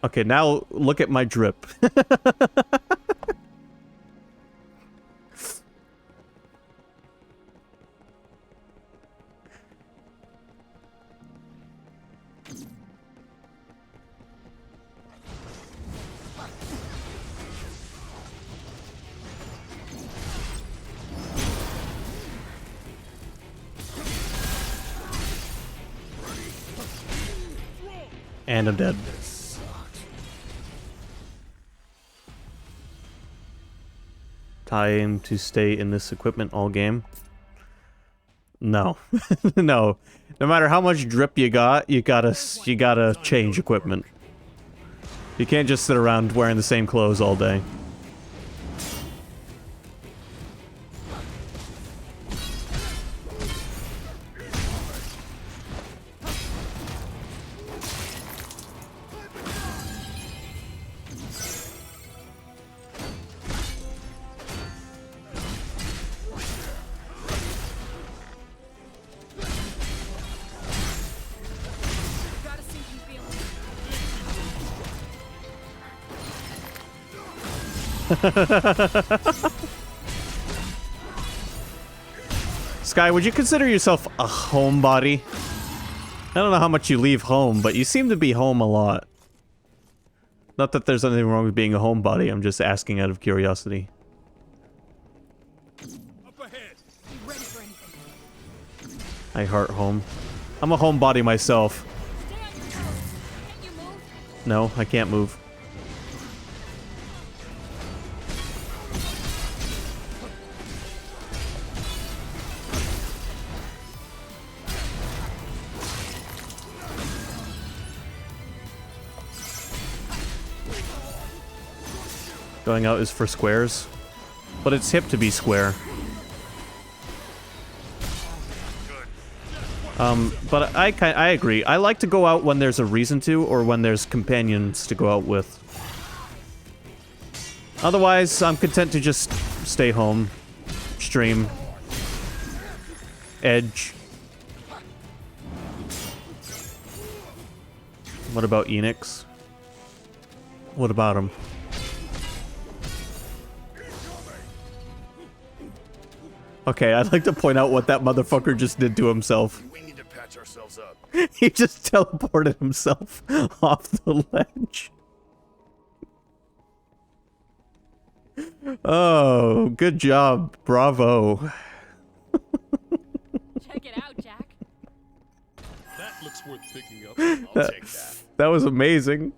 Okay, now look at my drip. And I'm dead. Time to stay in this equipment all game. No. No. No matter how much drip you gotta change equipment. You can't just sit around wearing the same clothes all day. Got a sinking feeling. Sky, would you consider yourself a homebody? I don't know how much you leave home, but you seem to be home a lot. Not that there's anything wrong with being a homebody, I'm just asking out of curiosity. Up ahead. Be ready for anything. I heart home. I'm a homebody myself. Stay on your toes. Can't you move? No, I can't move. Going out is for squares, but it's hip to be square. But I agree. I like to go out when there's a reason to, or when there's companions to go out with. Otherwise, I'm content to just stay home, stream, edge. What about Enix? What about him? Okay, I'd like to point out what that motherfucker just did to himself. We need to patch ourselves up. He just teleported himself off the ledge. Oh, good job. Bravo. Check it out, Jack. That looks worth picking up. I'll take that. That was amazing.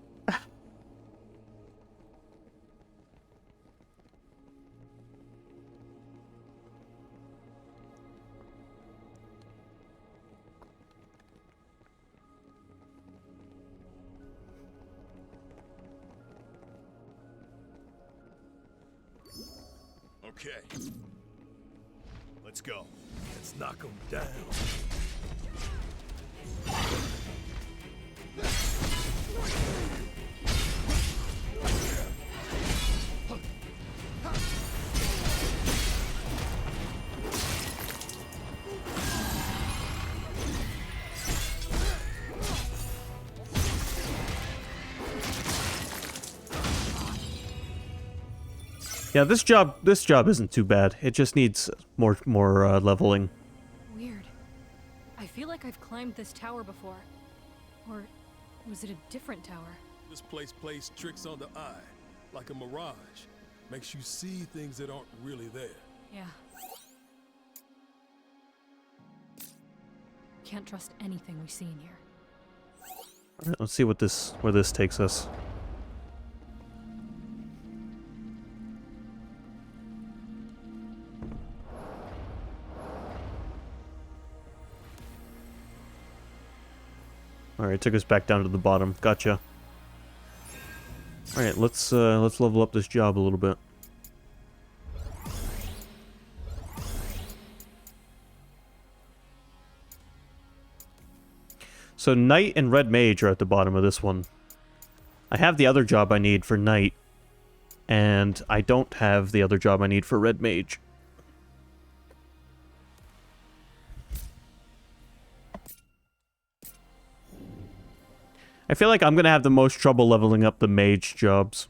Okay. Let's go. Let's knock them down. Yeah, this job isn't too bad. It just needs more leveling. Weird. I feel like I've climbed this tower before. Or was it a different tower? This place plays tricks on the eye, like a mirage. Makes you see things that aren't really there. Yeah. Can't trust anything we see in here. All right, let's see where this takes us. Alright, took us back down to the bottom. Gotcha. Alright, let's level up this job a little bit. So Knight and Red Mage are at the bottom of this one. I have the other job I need for Knight, and I don't have the other job I need for Red Mage. I feel like I'm gonna have the most trouble leveling up the mage jobs.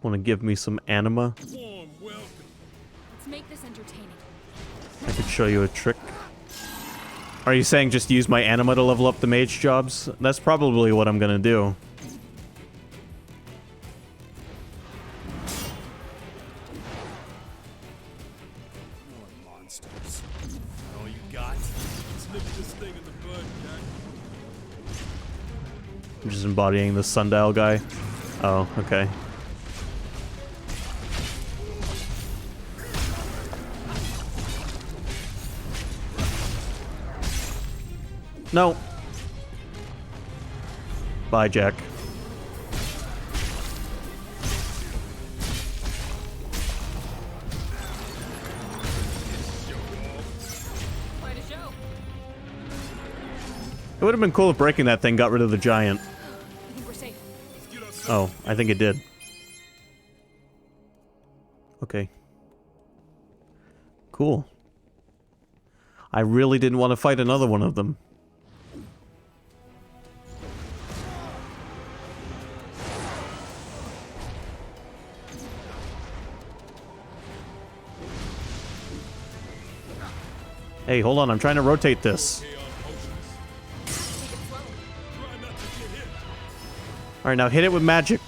Want to give me some anima? Warm welcome. Let's make this entertaining. I could show you a trick. Are you saying just use my anima to level up the mage jobs? That's probably what I'm gonna do. More monsters. All you got? Snip this thing in the bud, Jack. I'm just embodying the sundial guy. Oh, okay. No. Bye, Jack. Quite a show. It would have been cool if breaking that thing got rid of the giant. I think we're safe. Let's get us Oh, I think it did. Okay. Cool. I really didn't want to fight another one of them. Hey, hold on, I'm trying to rotate this. chaos potions. Take it slow. Try not to get hit. Alright, now hit it with magic.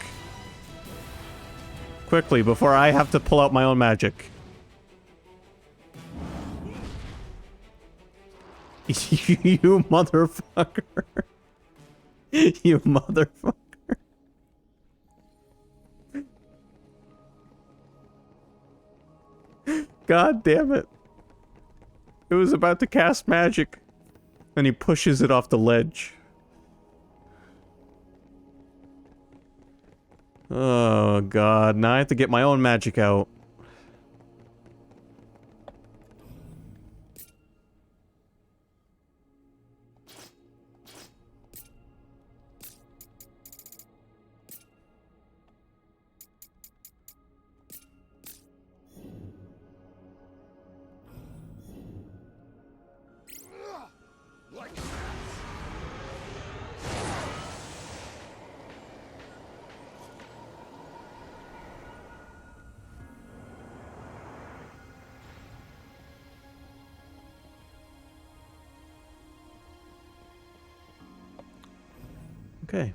Quickly, before I have to pull out my own magic. You motherfucker. You motherfucker. God damn it. It was about to cast magic. And he pushes it off the ledge. Oh god, now I have to get my own magic out. Okay.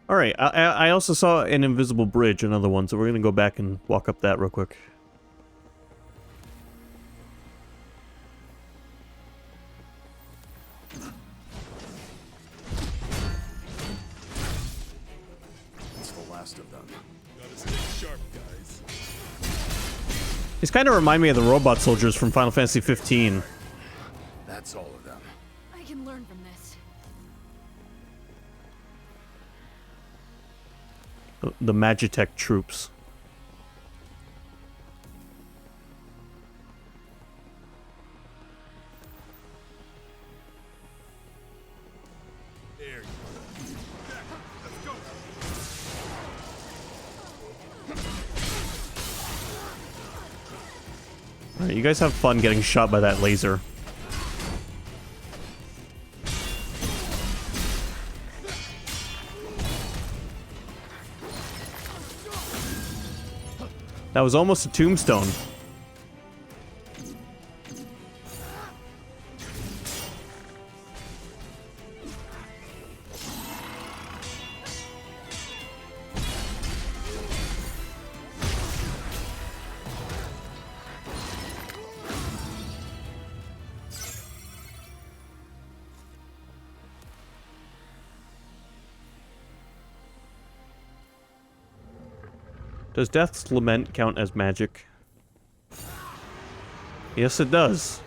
Alright, I also saw an invisible bridge, another one, so we're gonna go back and walk up that real quick. It's the last of them. Gotta stay sharp, guys. These kind of remind me of the robot soldiers from Final Fantasy 15. That's all of them. I can learn from this. The Magitech troops. There you go. Jack, let's go. Alright, you guys have fun getting shot by that laser. That was almost a tombstone. Does Death's Lament count as magic? Yes, it does.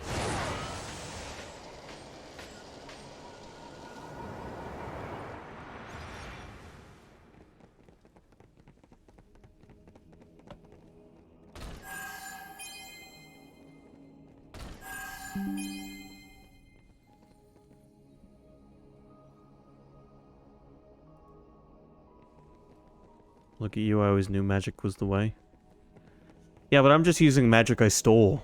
Look at you, I always knew magic was the way. Yeah, but I'm just using magic I stole.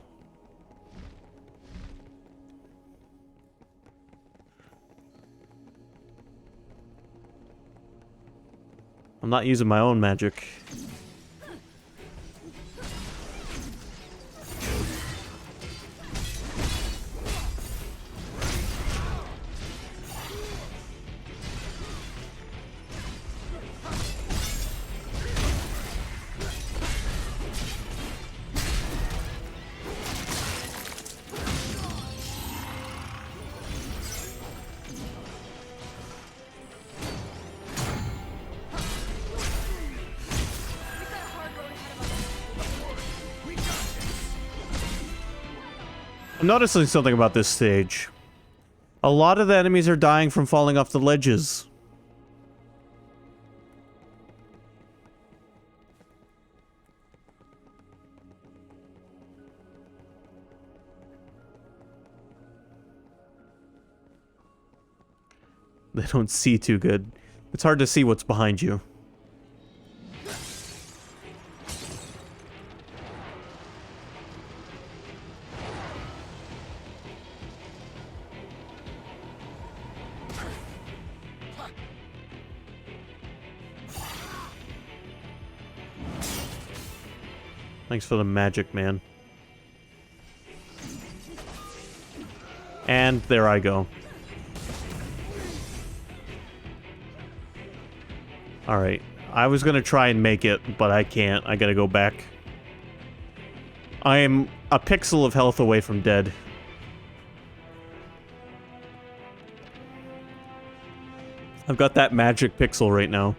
I'm not using my own magic. I'm noticing something about this stage. A lot of the enemies are dying from falling off the ledges. They don't see too good. It's hard to see what's behind you. Thanks for the magic, man. And there I go. Alright. I was gonna try and make it, but I can't. I gotta go back. I am a pixel of health away from dead. I've got that magic pixel right now.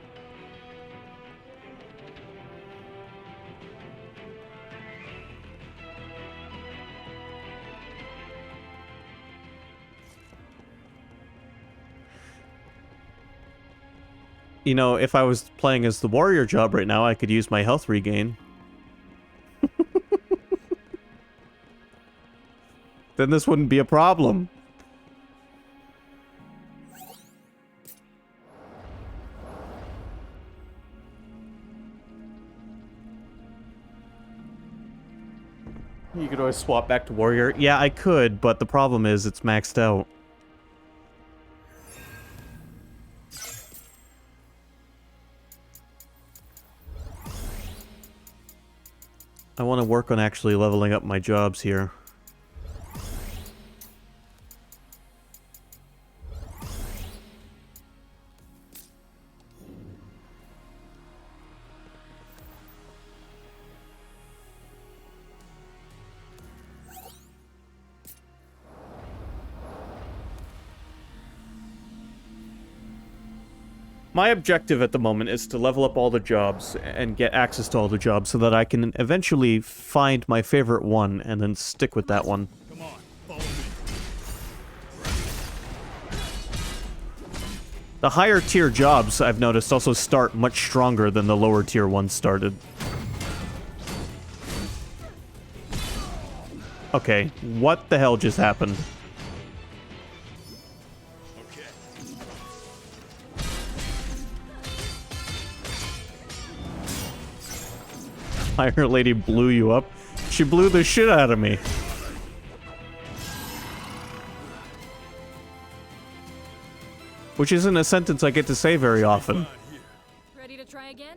You know, if I was playing as the warrior job right now, I could use my health regain. Then this wouldn't be a problem. You could always swap back to warrior. Yeah, I could, but the problem is it's maxed out. I want to work on actually leveling up my jobs here. My objective at the moment is to level up all the jobs and get access to all the jobs so that I can eventually find my favorite one and then stick with that one. Come on, follow me. The higher tier jobs, I've noticed, also start much stronger than the lower tier ones started. Okay, what the hell just happened? Fire Lady blew you up. She blew the shit out of me. Which isn't a sentence I get to say very often. Ready to try again?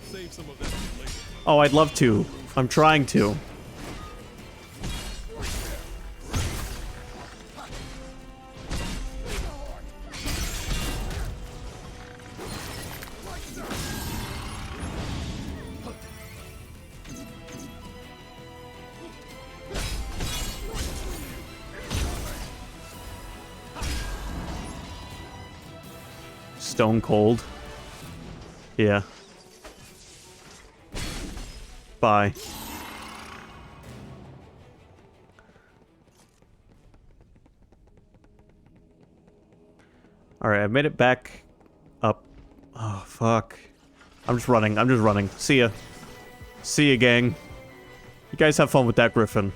Save some of that for later. Oh, I'd love to. I'm trying to. Stone Cold. Yeah. Bye. Alright, I made it back up. Oh, fuck. I'm just running. I'm just running. See ya. See ya, gang. You guys have fun with that griffin.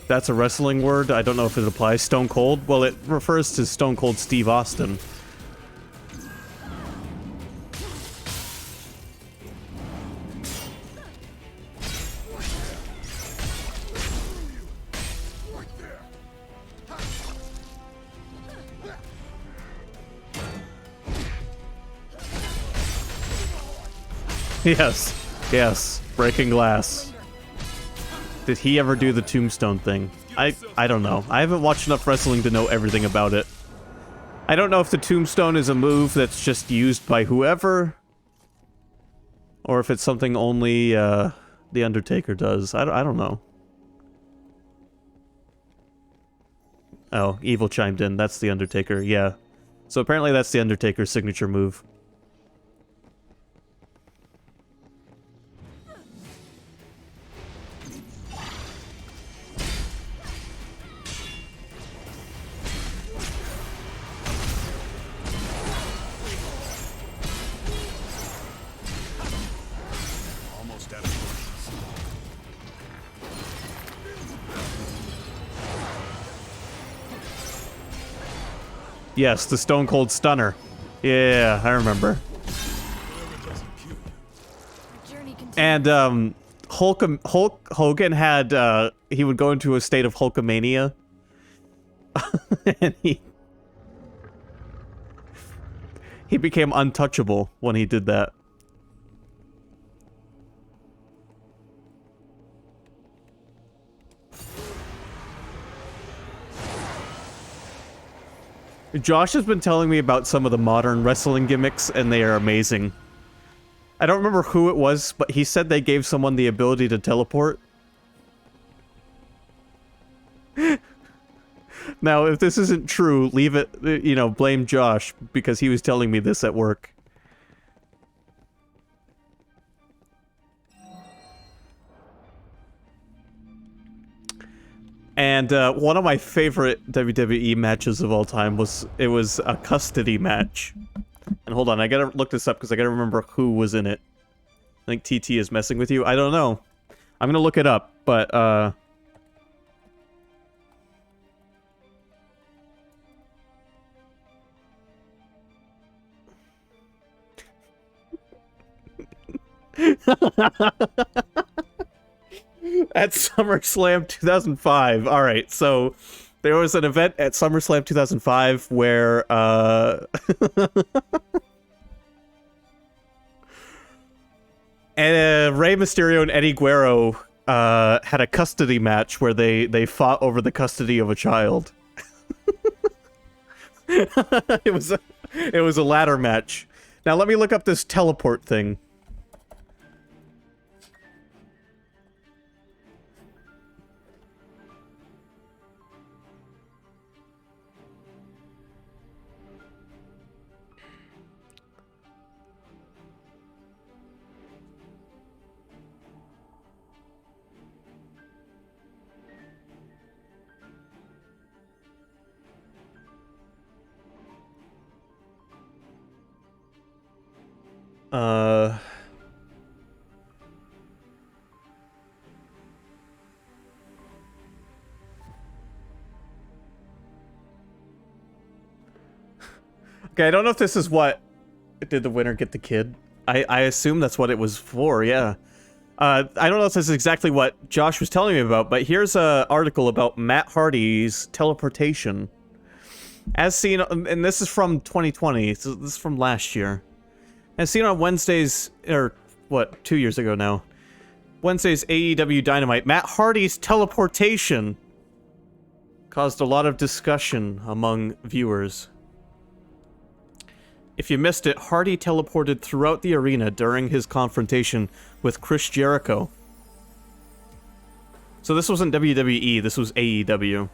That's a wrestling word. I don't know if it applies. Stone Cold? Well, it refers to Stone Cold Steve Austin. Yes. Yes. Breaking glass. Did he ever do the tombstone thing? I don't know. I haven't watched enough wrestling to know everything about it. I don't know if the tombstone is a move that's just used by whoever, or if it's something only The Undertaker does. I don't know. Oh, Evil chimed in. That's The Undertaker, yeah. So apparently that's The Undertaker's signature move. Yes, the Stone Cold Stunner. Yeah, I remember. And Hulk Hogan had he would go into a state of Hulkamania, and he became untouchable when he did that. Josh has been telling me about some of the modern wrestling gimmicks, and they are amazing. I don't remember who it was, but he said they gave someone the ability to teleport. Now, if this isn't true, leave it, you know, blame Josh, because he was telling me this at work. And one of my favorite WWE matches of all time was a custody match. And hold on, I gotta look this up because I gotta remember who was in it. I think TT is messing with you. I don't know. I'm gonna look it up, but at SummerSlam 2005. All right, so there was an event at SummerSlam 2005 where Rey Mysterio and Eddie Guerrero had a custody match where they fought over the custody of a child. It was a ladder match. Now let me look up this teleport thing. Okay, I don't know if this is what... Did the winner get the kid? I assume that's what it was for, yeah. I don't know if this is exactly what Josh was telling me about, but here's an article about Matt Hardy's teleportation. As seen, and this is from 2020, so this is from last year. As seen on Wednesday's, or what, 2 years ago now, Wednesday's AEW Dynamite, Matt Hardy's teleportation caused a lot of discussion among viewers. If you missed it, Hardy teleported throughout the arena during his confrontation with Chris Jericho. So this wasn't WWE, this was AEW.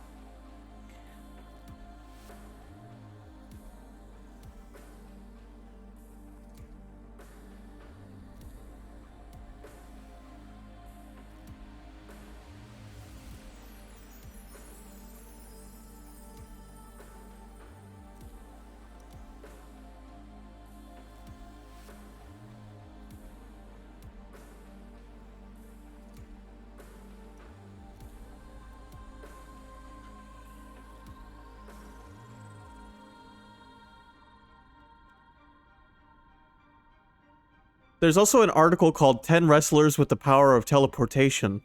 There's also an article called 10 Wrestlers with the Power of Teleportation.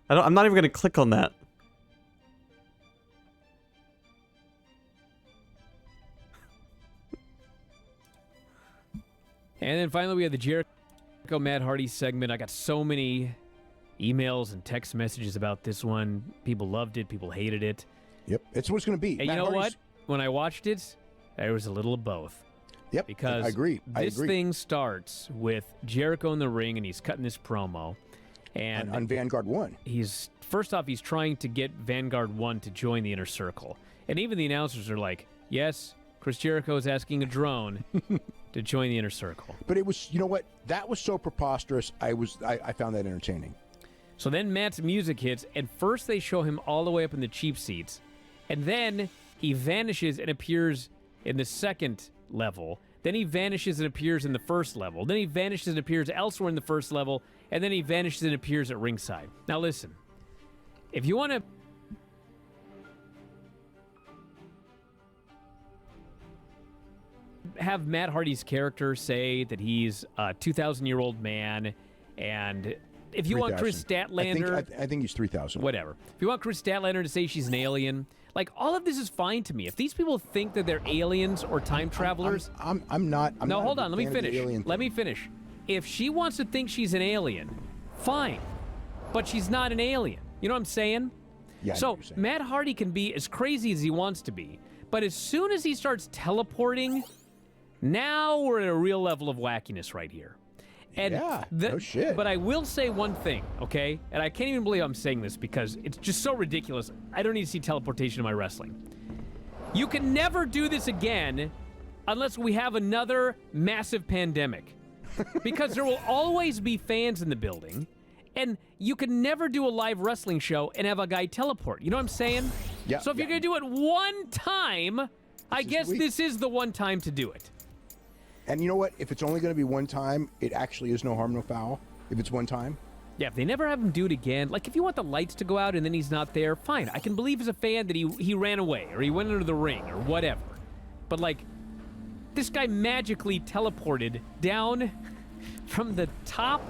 I'm not even going to click on that. And then finally we have the Jericho Matt Hardy segment. I got so many emails and text messages about this one. People loved it. People hated it. Yep, it's what it's going to be. And Matt you know Hardy's- what? When I watched it, there was a little of both. Yep, Because I agree. this thing starts with Jericho in the ring, and he's cutting this promo. And on Vanguard 1. he's trying to get Vanguard 1 to join the Inner Circle. And even the announcers are like, yes, Chris Jericho is asking a drone to join the Inner Circle. But it was, you know what? That was so preposterous. I found that entertaining. So then Matt's music hits, and first they show him all the way up in the cheap seats. And then he vanishes and appears in the second level. Then he vanishes and appears in the first level. Then he vanishes and appears elsewhere in the first level. And then he vanishes and appears at ringside. Now listen, if you want to have Matt Hardy's character say that he's a 2,000-year-old man, and if you want Chris 3,000. Statlander... I think he's 3,000. Whatever. If you want Chris Statlander to say she's an alien, like, all of this is fine to me. If these people think that they're aliens or time travelers... I'm not... I'm no, not hold a on. Let big me fan of the finish. alien Let thing. me finish. If she wants to think she's an alien, fine. But she's not an alien. You know what I'm saying? Yeah, I know So, what you're saying. Matt Hardy can be as crazy as he wants to be. But as soon as he starts teleporting, now we're at a real level of wackiness right here. And Yeah, no shit. But I will say one thing, okay? And I can't even believe I'm saying this because it's just so ridiculous. I don't need to see teleportation in my wrestling. You can never do this again unless we have another massive pandemic. Because there will always be fans in the building, and you can never do a live wrestling show and have a guy teleport. You know what I'm saying? Yeah, So if you're yeah. going to do it one time, I guess sweet. this is the one time to do it. And you know what? If it's only going to be one time, it actually is no harm, no foul. If it's one time. Yeah, if they never have him do it again, like if you want the lights to go out and then he's not there, fine. I can believe as a fan that he ran away or he went under the ring or whatever. But like, this guy magically teleported down from the top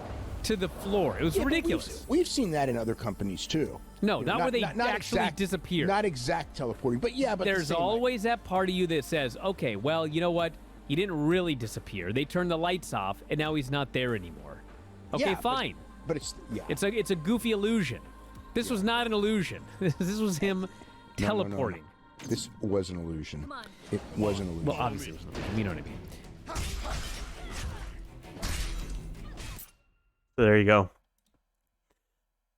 to the floor. It was Yeah, but ridiculous. We've seen that in other companies too. No, You know, not where they actually disappear. Not exact teleporting, but yeah, but the There's same, like- always that part of you that says, okay, well, you know what? He didn't really disappear. They turned the lights off, and now he's not there anymore. Okay, Yeah, but- fine. But it's yeah. It's a goofy illusion. This was not an illusion. This was him No. teleporting. This was an illusion. Come on. It was an illusion. Well, obviously it was an illusion. You know what I mean. So there you go.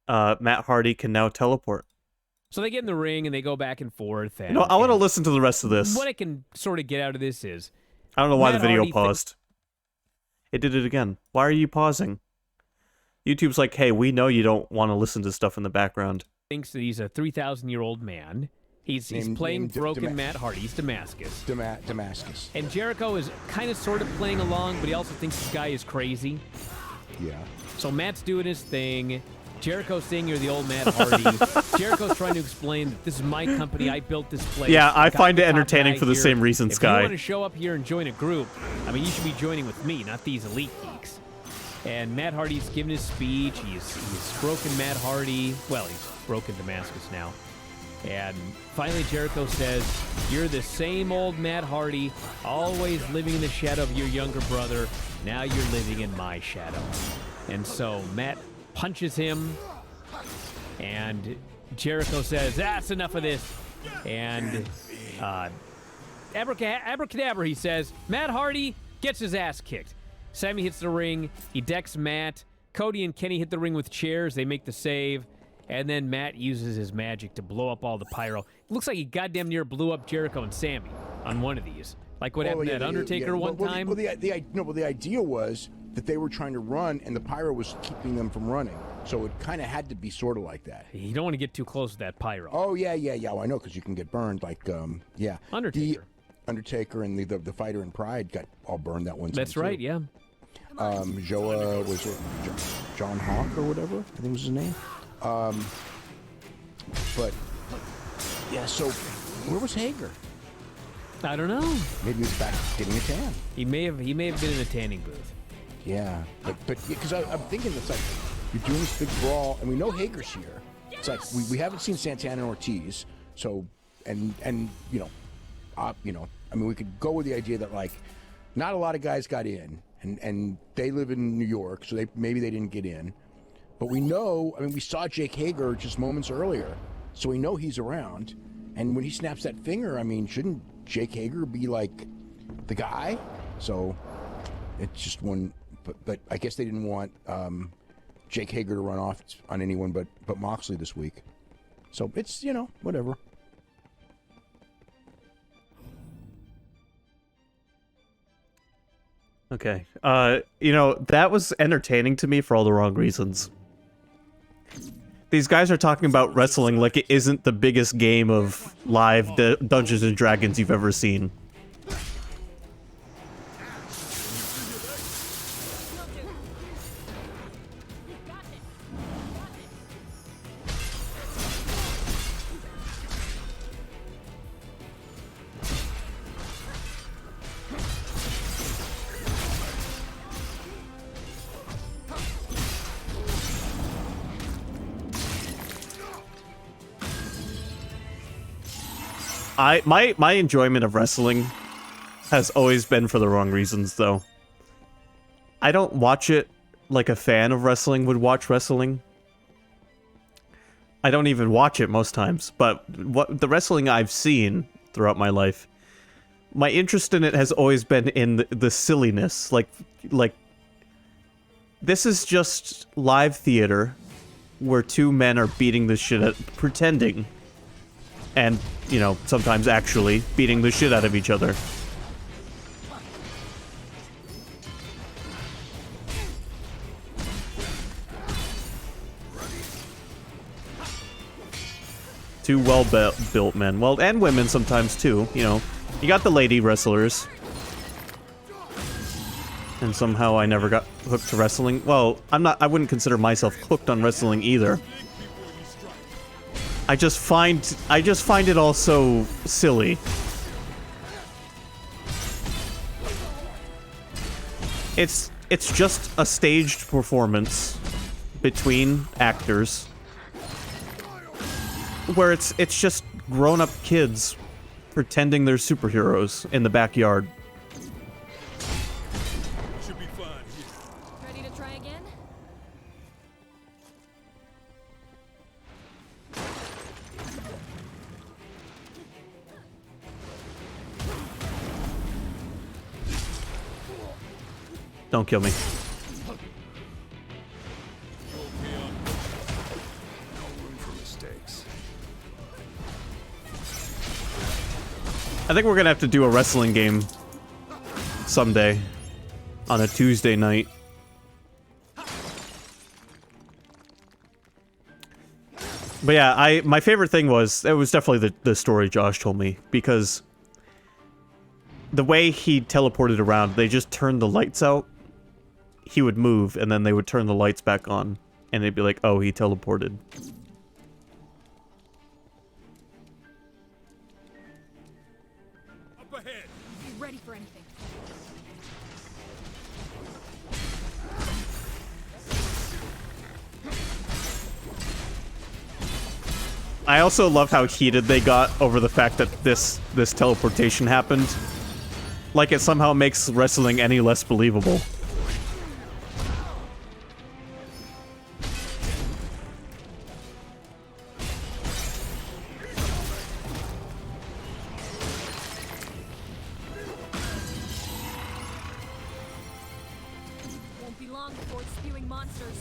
Matt Hardy can now teleport. So they get in the ring and they go back and forth. And, You know, I want to and listen to the rest of this. What I can sort of get out of this is I don't know why Matt the video Hardy paused. It did it again. Why are you pausing? YouTube's like, hey, we know you don't want to listen to stuff in the background. thinks that he's a 3,000-year-old man. He's playing named broken Matt Hardy. He's Damascus. Damascus. And Jericho is kind of sort of playing along, but he also thinks this guy is crazy. Yeah. So Matt's doing his thing. Jericho's saying you're the old Matt Hardy. Jericho's trying to explain that this is my company. I built this place. Yeah, I I'm find the it top entertaining guy for the here. same reason, If Sky. you want to show up here and join a group, I mean, you should be joining with me, not these elite geeks. And Matt Hardy's giving his speech. He's broken Matt Hardy. Well, he's broken Damascus now. And finally, Jericho says, "You're the same old Matt Hardy, always living in the shadow of your younger brother. Now you're living in my shadow." And so Matt punches him, and Jericho says, "That's enough of this." And abracadabra, he says. Matt Hardy gets his ass kicked. Sammy hits the ring. He decks Matt. Cody and Kenny hit the ring with chairs. They make the save. And then Matt uses his magic to blow up all the pyro. It looks like he goddamn near blew up Jericho and Sammy on one of these. Like what happened to that Undertaker one time. The idea was that they were trying to run, and the pyro was keeping them from running. So it kind of had to be sort of like that. You don't want to get too close to that pyro. Oh, yeah. Well, I know, because you can get burned. Like, yeah. Undertaker. The Undertaker and the fighter in Pride got all burned that one time. That's right, too. yeah. Joe, was it John Hawk or whatever? I think was his name. But yeah, so where was Hager? I don't know. Maybe he was back getting a tan. He may have been in a tanning booth. Yeah, but because I'm thinking it's like you're doing this big brawl, and we know Hager's here. It's like we haven't seen Santana and Ortiz, so and you know, I mean, we could go with the idea that like not a lot of guys got in, and they live in New York, so maybe they didn't get in. But we know, I mean, we saw Jake Hager just moments earlier, so we know he's around. And when he snaps that finger, I mean, shouldn't Jake Hager be like the guy? So it's just one, but I guess they didn't want Jake Hager to run off on anyone but Moxley this week. So it's, whatever. Okay. That was entertaining to me for all the wrong reasons. These guys are talking about wrestling like it isn't the biggest game of live Dungeons and Dragons you've ever seen. My enjoyment of wrestling has always been for the wrong reasons, though. I don't watch it like a fan of wrestling would watch wrestling. I don't even watch it most times, but the wrestling I've seen throughout my life, my interest in it has always been in the silliness. Like this is just live theater where two men are beating the shit out, pretending, and, sometimes actually beating the shit out of each other. Two well-built men. Well, and women sometimes, too. You got the lady wrestlers. And somehow I never got hooked to wrestling. Well, I wouldn't consider myself hooked on wrestling either. I just find it all so silly. It's just a staged performance between actors where it's just grown-up kids pretending they're superheroes in the backyard. Should be fine here. Ready to try again? Don't kill me. I think we're gonna have to do a wrestling game someday on a Tuesday night. But yeah, my favorite thing was definitely the story Josh told me, because the way he teleported around, they just turned the lights out. He would move, and then they would turn the lights back on, and they'd be like, "Oh, he teleported." Up ahead. Be ready for anything. I also love how heated they got over the fact that this teleportation happened. Like it somehow makes wrestling any less believable. Won't be long before it's spewing monsters.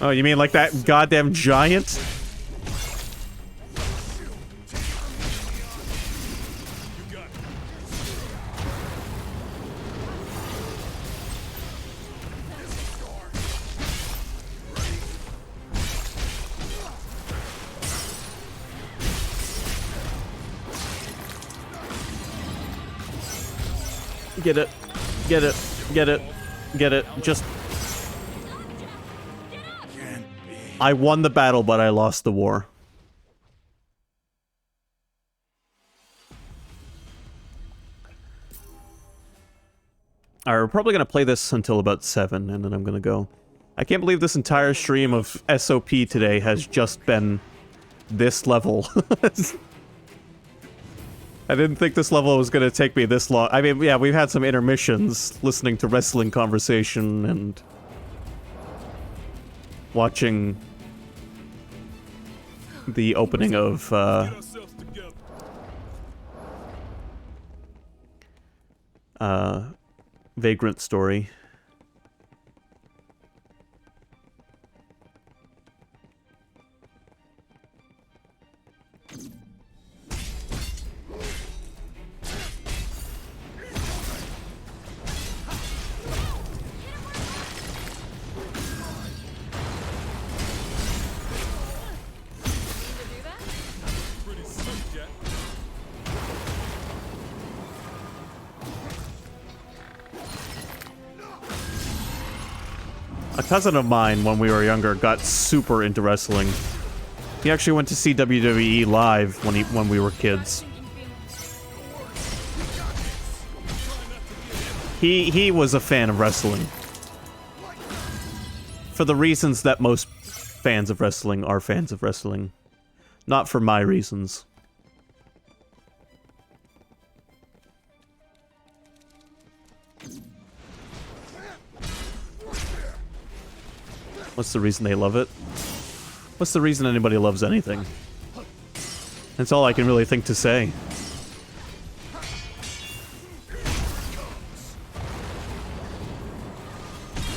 Oh, you mean like that goddamn giant? Get it. Get it. Get it. Get it. Just... I won the battle, but I lost the war. Alright, we're probably gonna play this until about 7, and then I'm gonna go. I can't believe this entire stream of SOP today has just been this level. I didn't think this level was gonna take me this long. I mean, yeah, we've had some intermissions listening to wrestling conversation and watching the opening of Get ourselves together. Vagrant Story. Pretty slick, Jack. A cousin of mine, when we were younger, got super into wrestling. He actually went to see WWE live when we were kids. He was a fan of wrestling. For the reasons that most fans of wrestling are fans of wrestling. Not for my reasons. What's the reason they love it? What's the reason anybody loves anything? That's all I can really think to say. We'll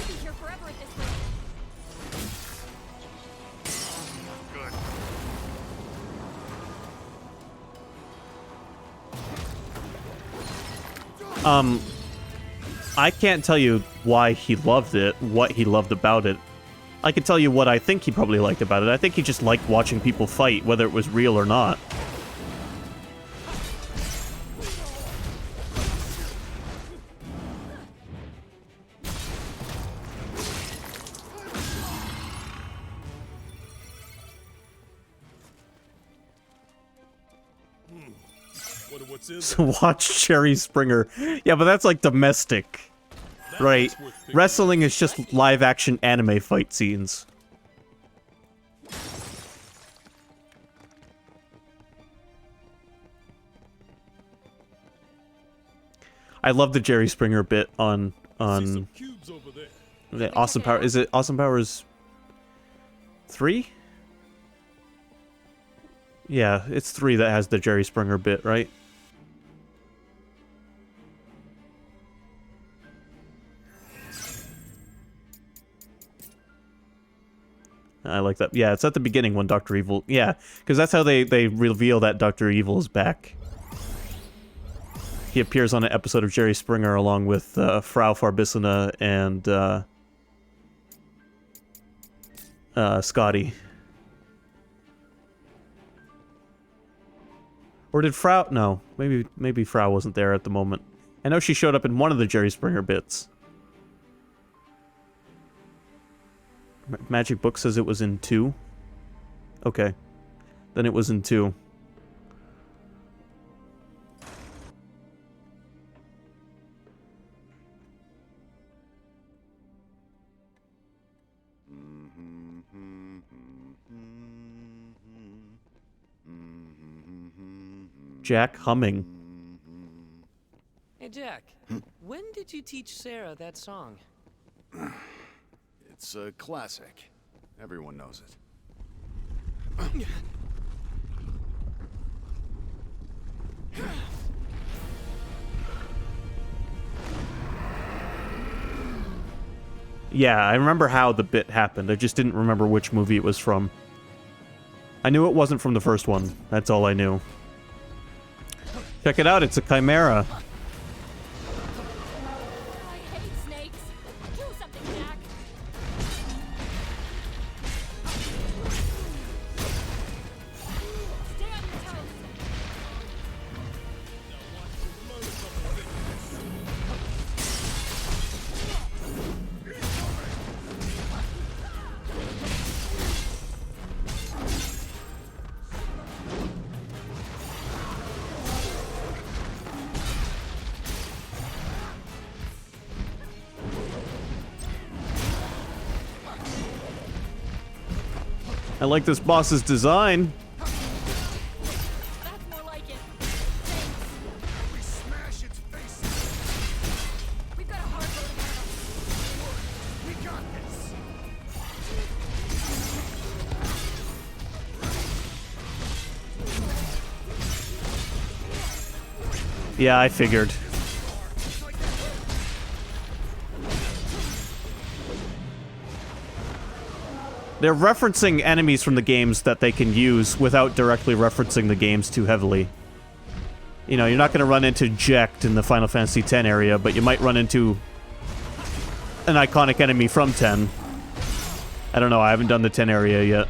be here forever at this rate. I can't tell you why he loved it, what he loved about it. I can tell you what I think he probably liked about it. I think he just liked watching people fight, whether it was real or not. Wonder what's in there. So watch Jerry Springer. Yeah, but that's like domestic. Right. That's worth picking Wrestling is just live action anime fight scenes. I love the Jerry Springer bit on See some cubes over there. Awesome Power. Is it Awesome Powers 3? Yeah, it's 3 that has the Jerry Springer bit, right? I like that. Yeah, it's at the beginning when Dr. Evil... Yeah, because that's how they reveal that Dr. Evil is back. He appears on an episode of Jerry Springer along with Frau Farbissina and Scotty. Or did Frau... No, maybe Frau wasn't there at the moment. I know she showed up in one of the Jerry Springer bits. Magic Book says it was in 2. Okay. Then it was in 2. Jack humming. Hey, Jack. When did you teach Sarah that song? It's a classic. Everyone knows it. Yeah, I remember how the bit happened. I just didn't remember which movie it was from. I knew it wasn't from the first one. That's all I knew. Check it out, it's a chimera. I hate snakes. Do something, Jack. Stay on your toes. I like this boss's design. That's more like it. We smash its face. We've got a hard road ahead of us. We got this. Yeah, I figured. They're referencing enemies from the games that they can use without directly referencing the games too heavily. You know, you're not going to run into Jecht in the Final Fantasy X area, but you might run into an iconic enemy from 10. I don't know, I haven't done the 10 area yet.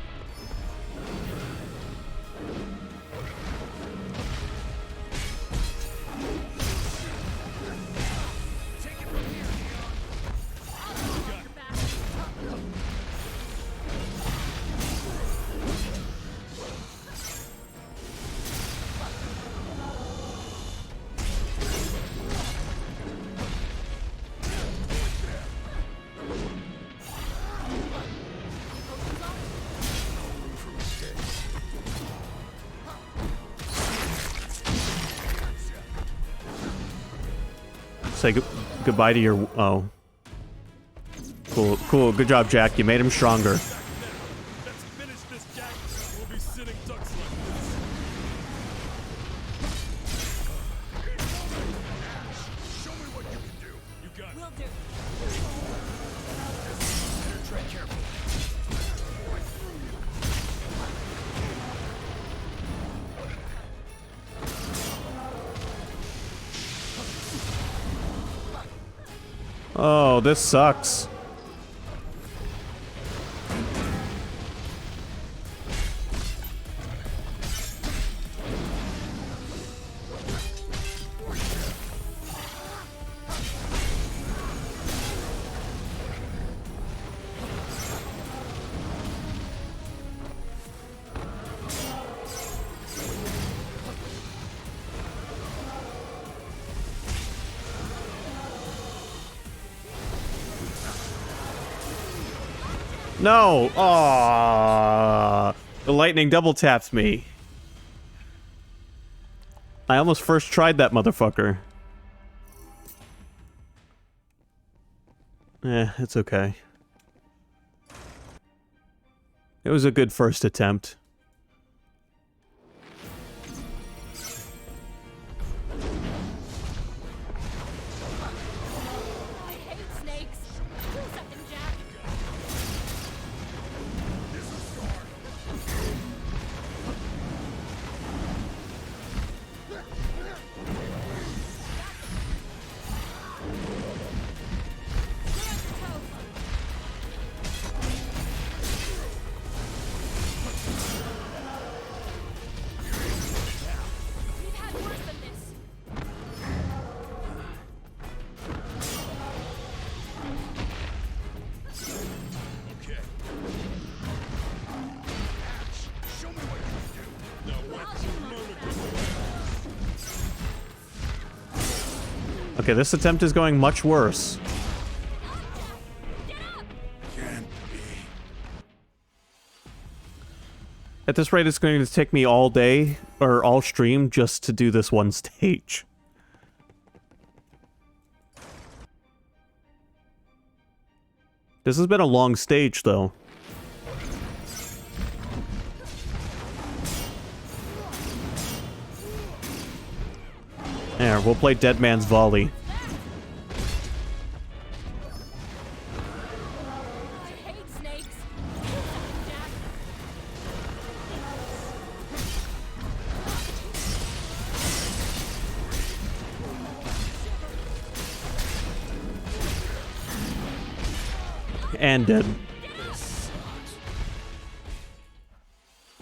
Say goodbye to your... Oh. Cool, cool. Good job, Jack. You made him stronger. Let's finish this, Jack. We'll be sitting ducks like this. Show me what you can do. You got it. Will do. Tread carefully. Oh, this sucks. No! Aww. The lightning double taps me. I almost first tried that motherfucker. It's okay. It was a good first attempt. I hate snakes. Do something, Jack. We've had worse than this. Okay. Show me what you can do. Now watch your murder. Okay, this attempt is going much worse. Can't be. At this rate, it's going to take me all day, or all stream, just to do this one stage. This has been a long stage, though. There, we'll play Dead Man's Volley. I hate snakes. Jack. And dead.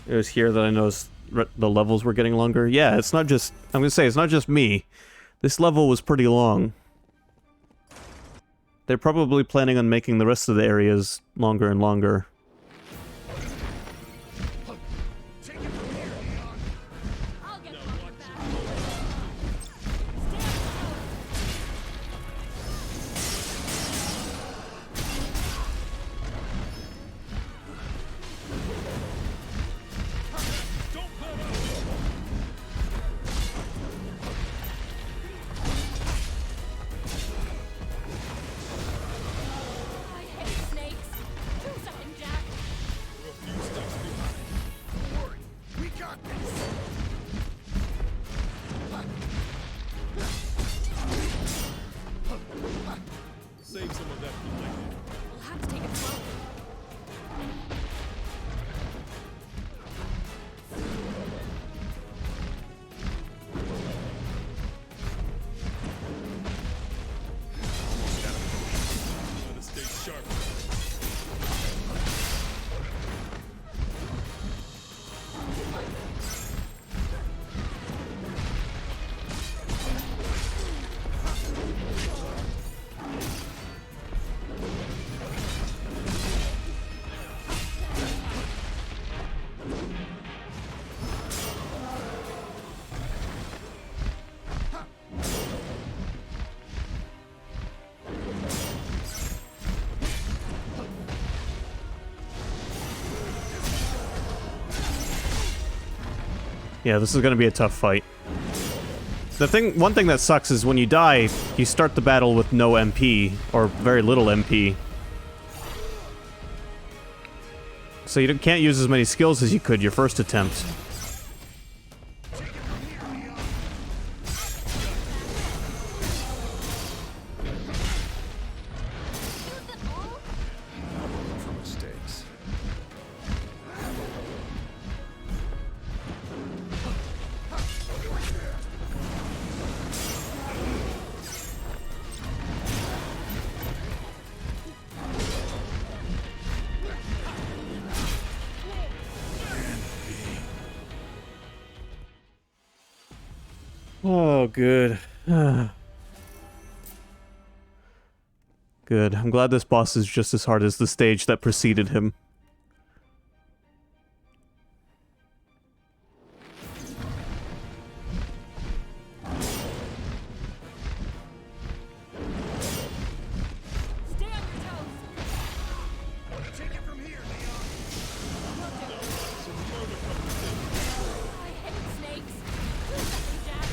It was here that I noticed the levels were getting longer. Yeah, it's not just... I'm gonna say, it's not just me. This level was pretty long. They're probably planning on making the rest of the areas longer and longer. Take it from here, Leon. I'll get Parker back. I hate snakes. Do something, Jack. Don't worry. We got this. Save some of that for later. We'll have to take it slow. Gotta stay sharp. Yeah, this is gonna be a tough fight. One thing that sucks is when you die, you start the battle with no MP, or very little MP. So you can't use as many skills as you could your first attempt. For mistakes. Oh, good. Good. I'm glad this boss is just as hard as the stage that preceded him. Stay on your toes. Take it from here, Leon. I hate snakes. Do something, Jack.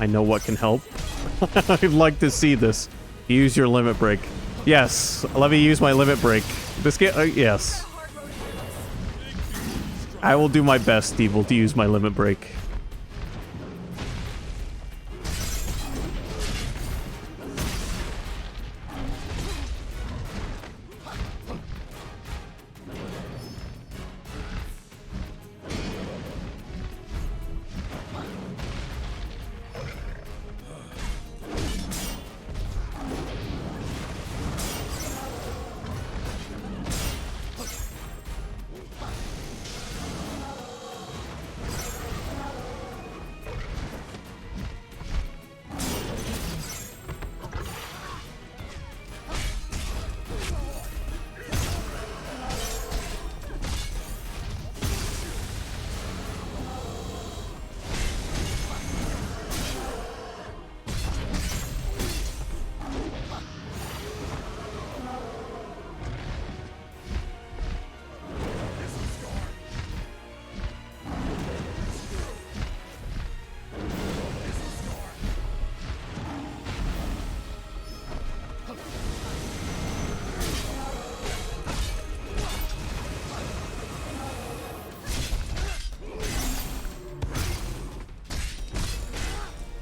I know what can help. I'd like to see this. Use your limit break. Yes, let me use my limit break. This game, yes. Hard road ahead of us. I will do my best, Evil, to use my limit break.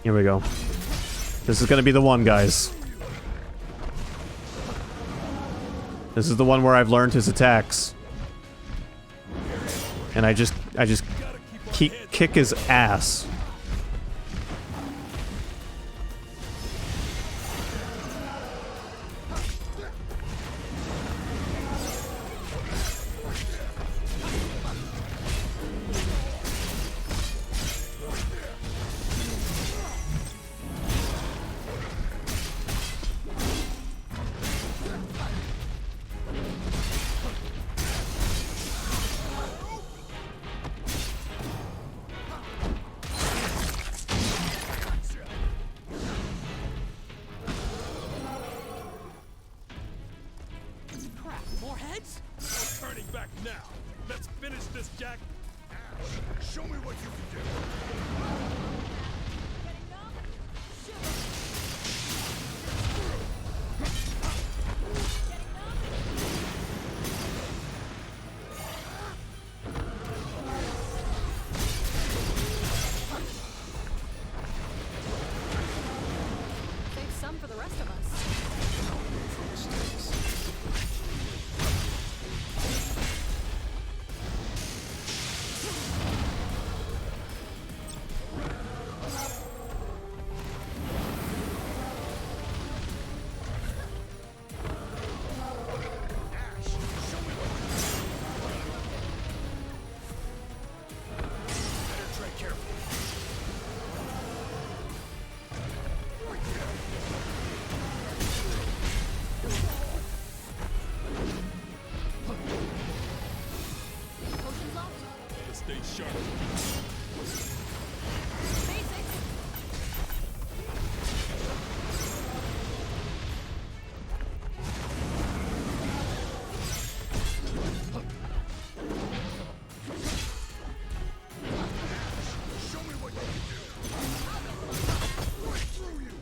Here we go. This is gonna be the one, guys. This is the one where I've learned his attacks. And I just kick his ass. Crap, more heads? No turning back now. Let's finish this, Jack. Show me what you can do. Save some for the rest of us. Better tread carefully. Potions locked? Better stay sharp. Basics. Show me what you can do. Right through you.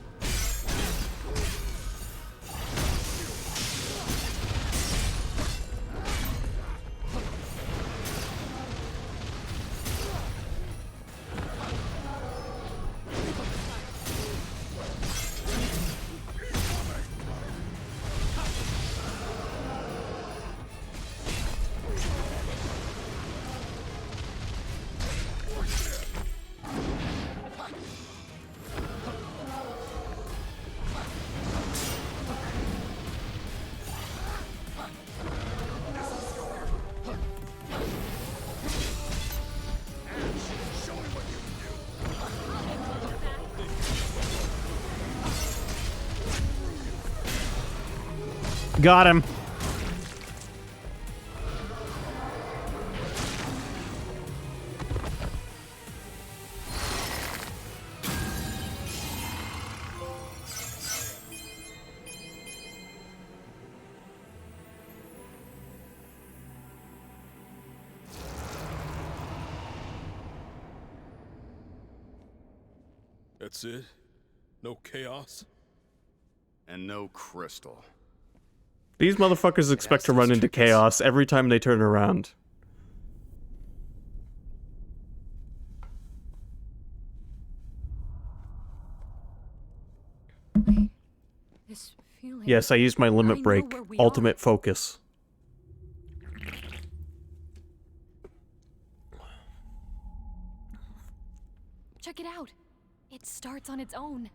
Show me what you can do. Got him. That's it? No chaos? And no crystal. These motherfuckers expect to run into chaos every time they turn around. Wait. This feeling. Yes, I used my I limit know break. where we Ultimate focus. Check it out. It starts on its own.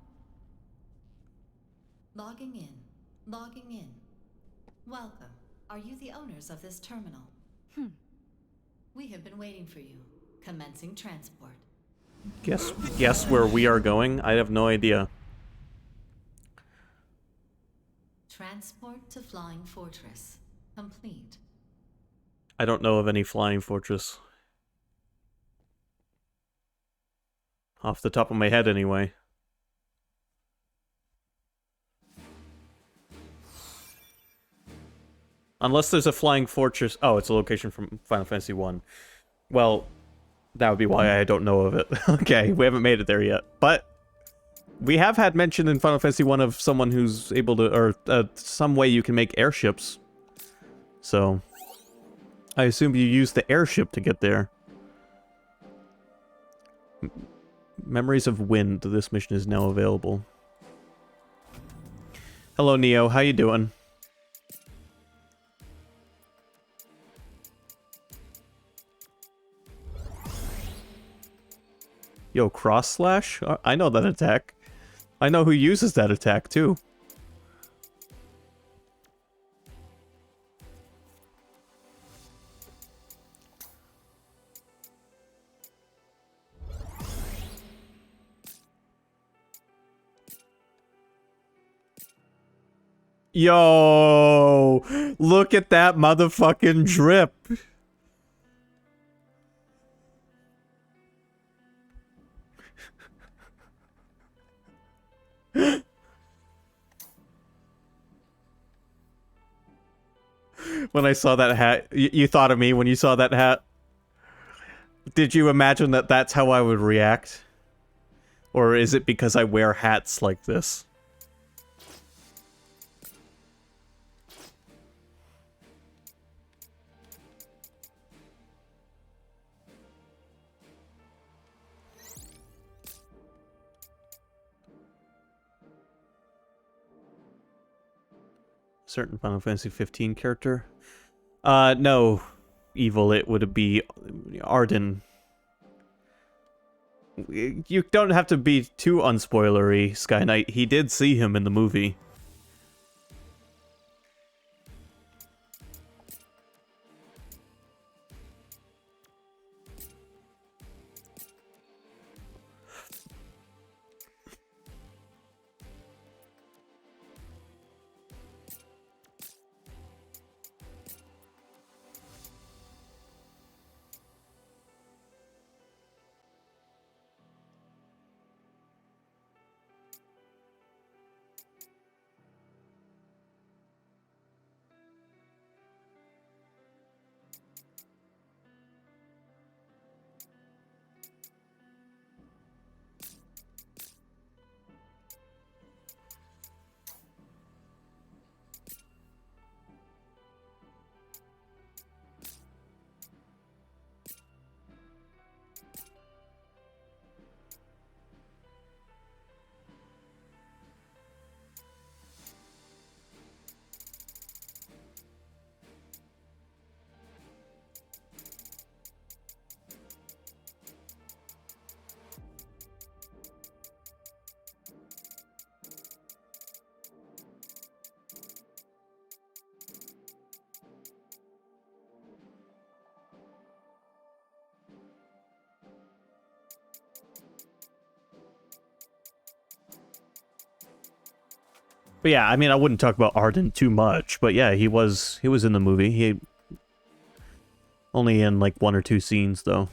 Logging in. Logging in. Welcome. Are you the owners of this terminal? We have been waiting for you. Commencing transport. Guess where we are going? I have no idea. Transport to Flying Fortress. Complete. I don't know of any flying fortress. Off the top of my head, anyway. Unless there's a flying fortress... Oh, it's a location from Final Fantasy 1. Well, that would be why I don't know of it. Okay, we haven't made it there yet. But we have had mention in Final Fantasy 1 of someone who's able to... Or some way you can make airships. So I assume you use the airship to get there. Memories of Wind. This mission is now available. Hello, Neo. How you doing? Yo, cross slash? I know that attack. I know who uses that attack, too. Yo, look at that motherfucking drip. When I saw that hat, you thought of me when you saw that hat? Did you imagine that that's how I would react? Or is it because I wear hats like this? Certain Final Fantasy 15 character? No, Evil, it would be Arden. You don't have to be too unspoilery, Sky Knight. He did see him in the movie. But yeah, I mean, I wouldn't talk about Arden too much, but yeah, he was in the movie. He only in like 1 or 2 scenes though.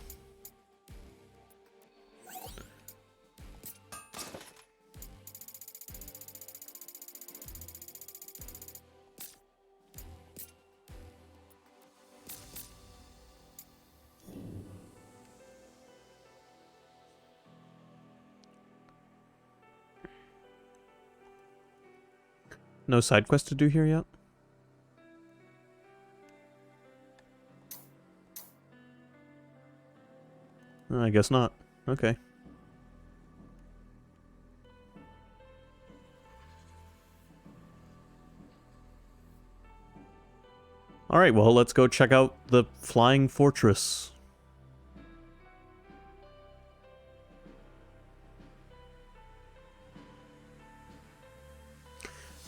No side quest to do here yet? I guess not. Okay. Alright, well, let's go check out the Flying Fortress.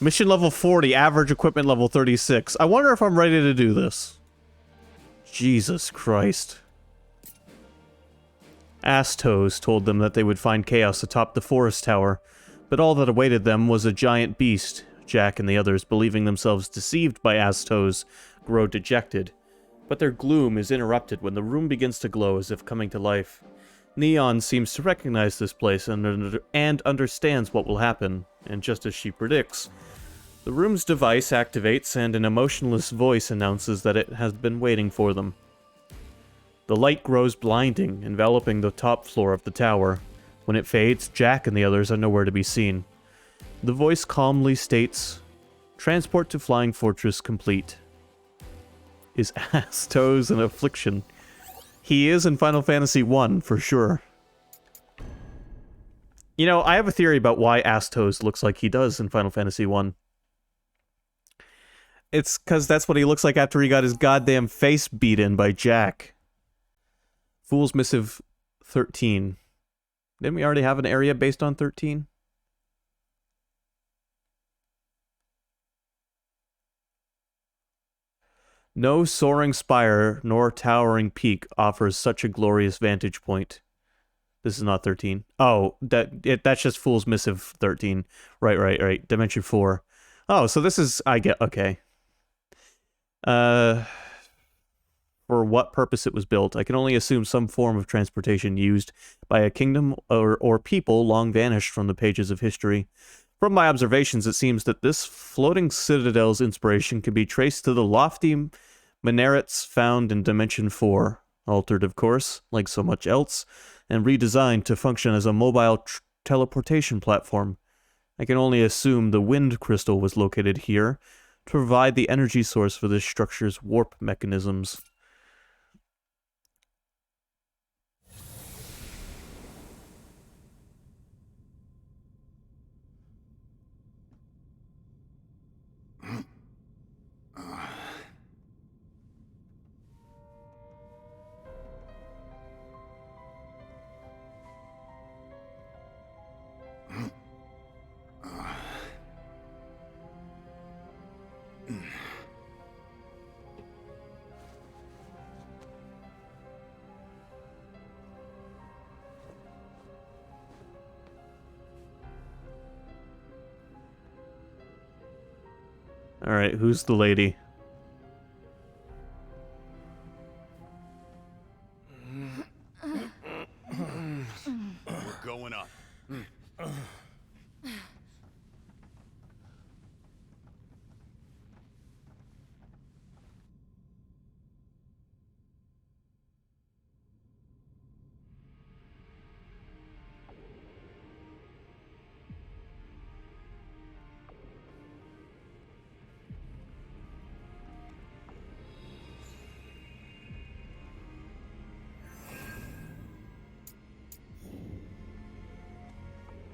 Mission level 40, average equipment level 36. I wonder if I'm ready to do this. Jesus Christ. Astos told them that they would find chaos atop the forest tower, but all that awaited them was a giant beast. Jack and the others, believing themselves deceived by Astos, grow dejected. But their gloom is interrupted when the room begins to glow as if coming to life. Neon seems to recognize this place and understands what will happen, and just as she predicts, the room's device activates and an emotionless voice announces that it has been waiting for them. The light grows blinding, enveloping the top floor of the tower. When it fades, Jack and the others are nowhere to be seen. The voice calmly states, "Transport to Flying Fortress complete." Is Astos an affliction? He is in Final Fantasy 1, for sure. You know, I have a theory about why Astos looks like he does in Final Fantasy 1. It's because that's what he looks like after he got his goddamn face beat in by Jack. Fool's Missive 13. Didn't we already have an area based on 13? No soaring spire nor towering peak offers such a glorious vantage point. This is not 13. Oh, that's just Fool's Missive 13. Right. Dimension 4. Oh, so this is... I get... Okay. For what purpose it was built, I can only assume some form of transportation used by a kingdom or people long vanished from the pages of history. From my observations, it seems that this floating citadel's inspiration can be traced to the lofty minarets found in Dimension 4, altered, of course, like so much else, and redesigned to function as a mobile teleportation platform. I can only assume the wind crystal was located here to provide the energy source for this structure's warp mechanisms. Alright, who's the lady? We're going up.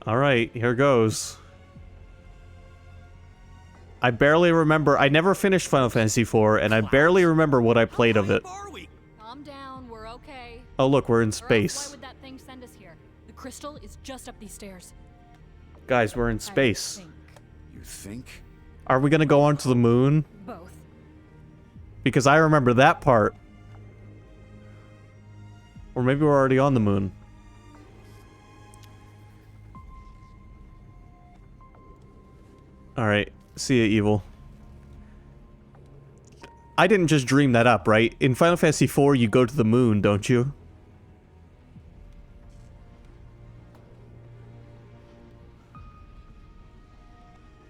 Alright, here goes. I barely remember... I never finished Final Fantasy IV, and I barely remember what I played of it. Calm down, we're okay. Oh look, we're in Or else space. why would that thing send us here? The crystal is just up these stairs. Guys, we're in I space. think You think? Are we gonna go onto the moon? both. Because I remember that part. Or maybe we're already on the moon. Alright, see ya, evil. I didn't just dream that up, right? In Final Fantasy IV, you go to the moon, don't you?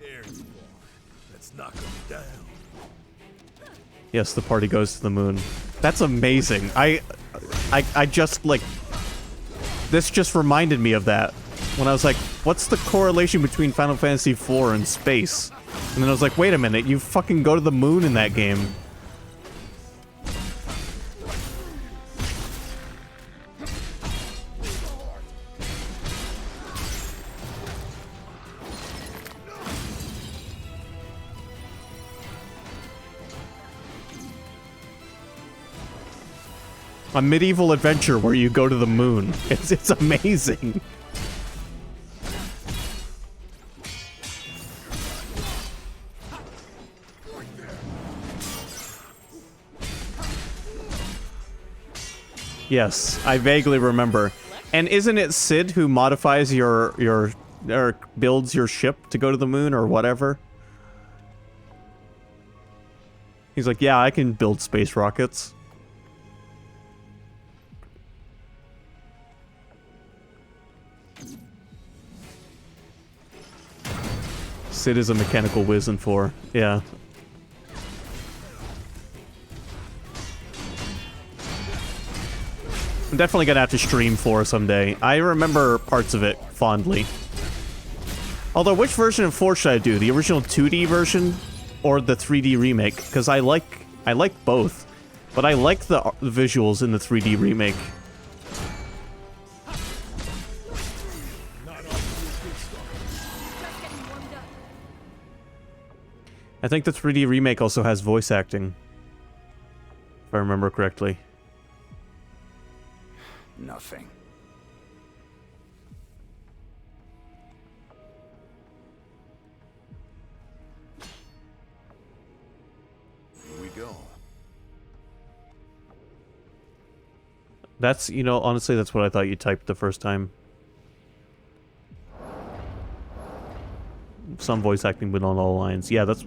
There you are. Let's knock him down. Yes, the party goes to the moon. That's amazing. I just, like... This just reminded me of that. When I was like, what's the correlation between Final Fantasy IV and space? And then I was like, wait a minute, you fucking go to the moon in that game. A medieval adventure where you go to the moon. It's amazing. Yes, I vaguely remember. And isn't it Cid who modifies your or builds your ship to go to the moon or whatever? He's like, yeah, I can build space rockets. Cid is a mechanical whiz in 4. Yeah. I'm definitely gonna have to stream 4 someday. I remember parts of it fondly. Although, which version of 4 should I do? The original 2D version or the 3D remake? Because I like both, but I like the visuals in the 3D remake. Not on I think the 3D remake also has voice acting, if I remember correctly. Nothing. Here we go. That's, you know, honestly, that's what I thought you typed the first time. Some voice acting, but not all lines. Yeah, that's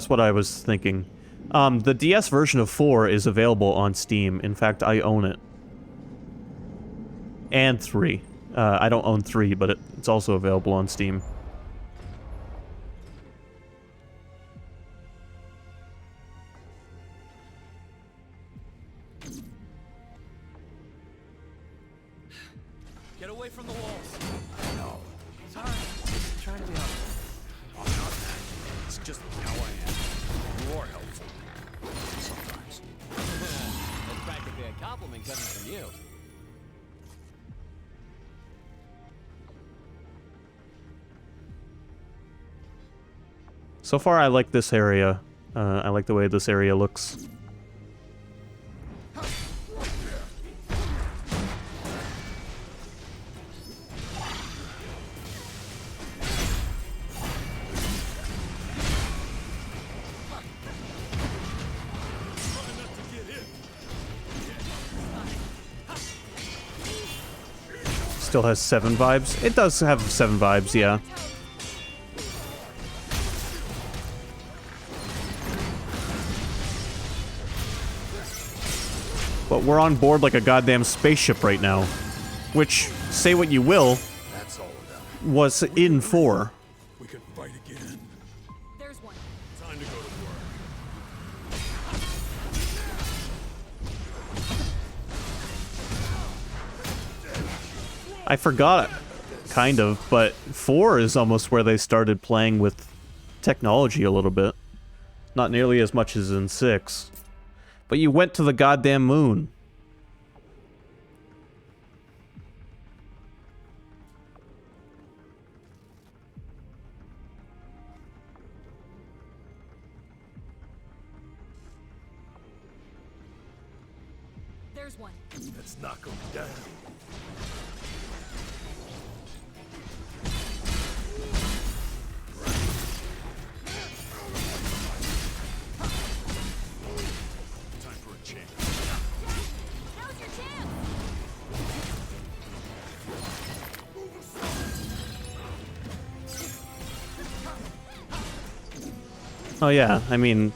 what I was thinking. The DS version of 4 is available on Steam. In fact, I own it. And 3. I don't own 3, but it's also available on Steam. Get away from the walls. No. Sorry. Just trying to be helpful. I'm not that. It's just how I am. You are helpful. Sometimes. That's practically a compliment coming from you. So far, I like this area. I like the way this area looks. Still has 7 vibes. It does have 7 vibes, yeah. But we're on board like a goddamn spaceship right now. Which, say what you will, That's all of them. was in 4. We can fight again. There's one. Time to go to work. I forgot, kind of, but 4 is almost where they started playing with technology a little bit. Not nearly as much as in 6. But you went to the goddamn moon. There's one. Let's knock them down. Time for a change. Now's your chance. Oh yeah, I mean...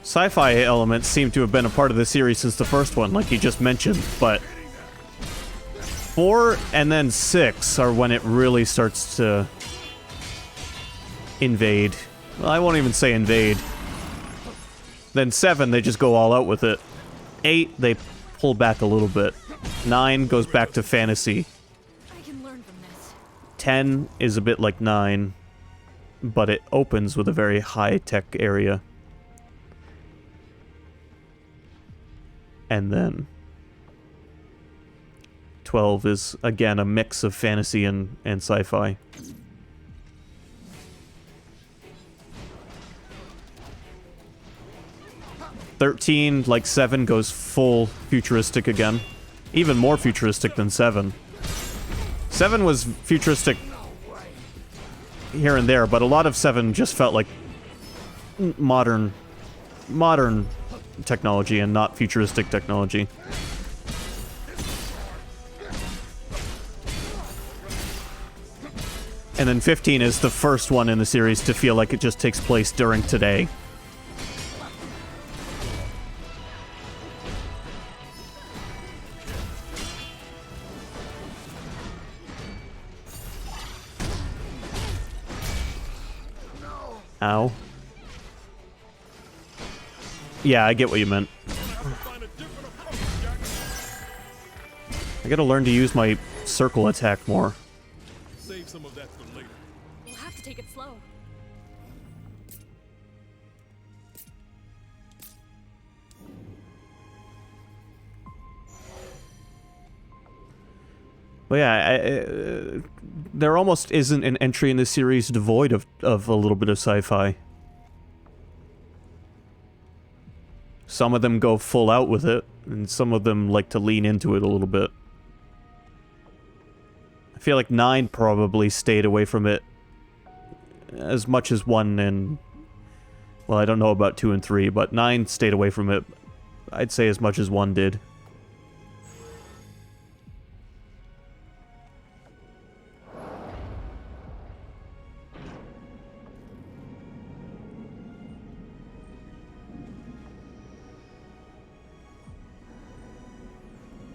Sci-fi elements seem to have been a part of the series since the first one, like you just mentioned, but... 4 and then 6 are when it really starts to... invade. Well, I won't even say invade. Then 7, they just go all out with it. 8, they pull back a little bit. 9 goes back to fantasy. I can learn from this. 10 is a bit like 9, but it opens with a very high-tech area. And then 12 is, again, a mix of fantasy and sci-fi. "13, like 7, goes full futuristic again. Even more futuristic than 7. 7 was futuristic here and there, but a lot of 7 just felt like modern technology and not futuristic technology. And then 15 is the first one in the series to feel like it just takes place during today. Ow. Yeah, I get what you meant. Find a different approach, Jack. I gotta learn to use my circle attack more. Save some of that for later. We'll have to take it slow. But yeah, there almost isn't an entry in this series devoid of a little bit of sci-fi. Some of them go full out with it, and some of them like to lean into it a little bit. I feel like 9 probably stayed away from it as much as 1 and... Well, I don't know about 2 and 3, but 9 stayed away from it, I'd say, as much as 1 did.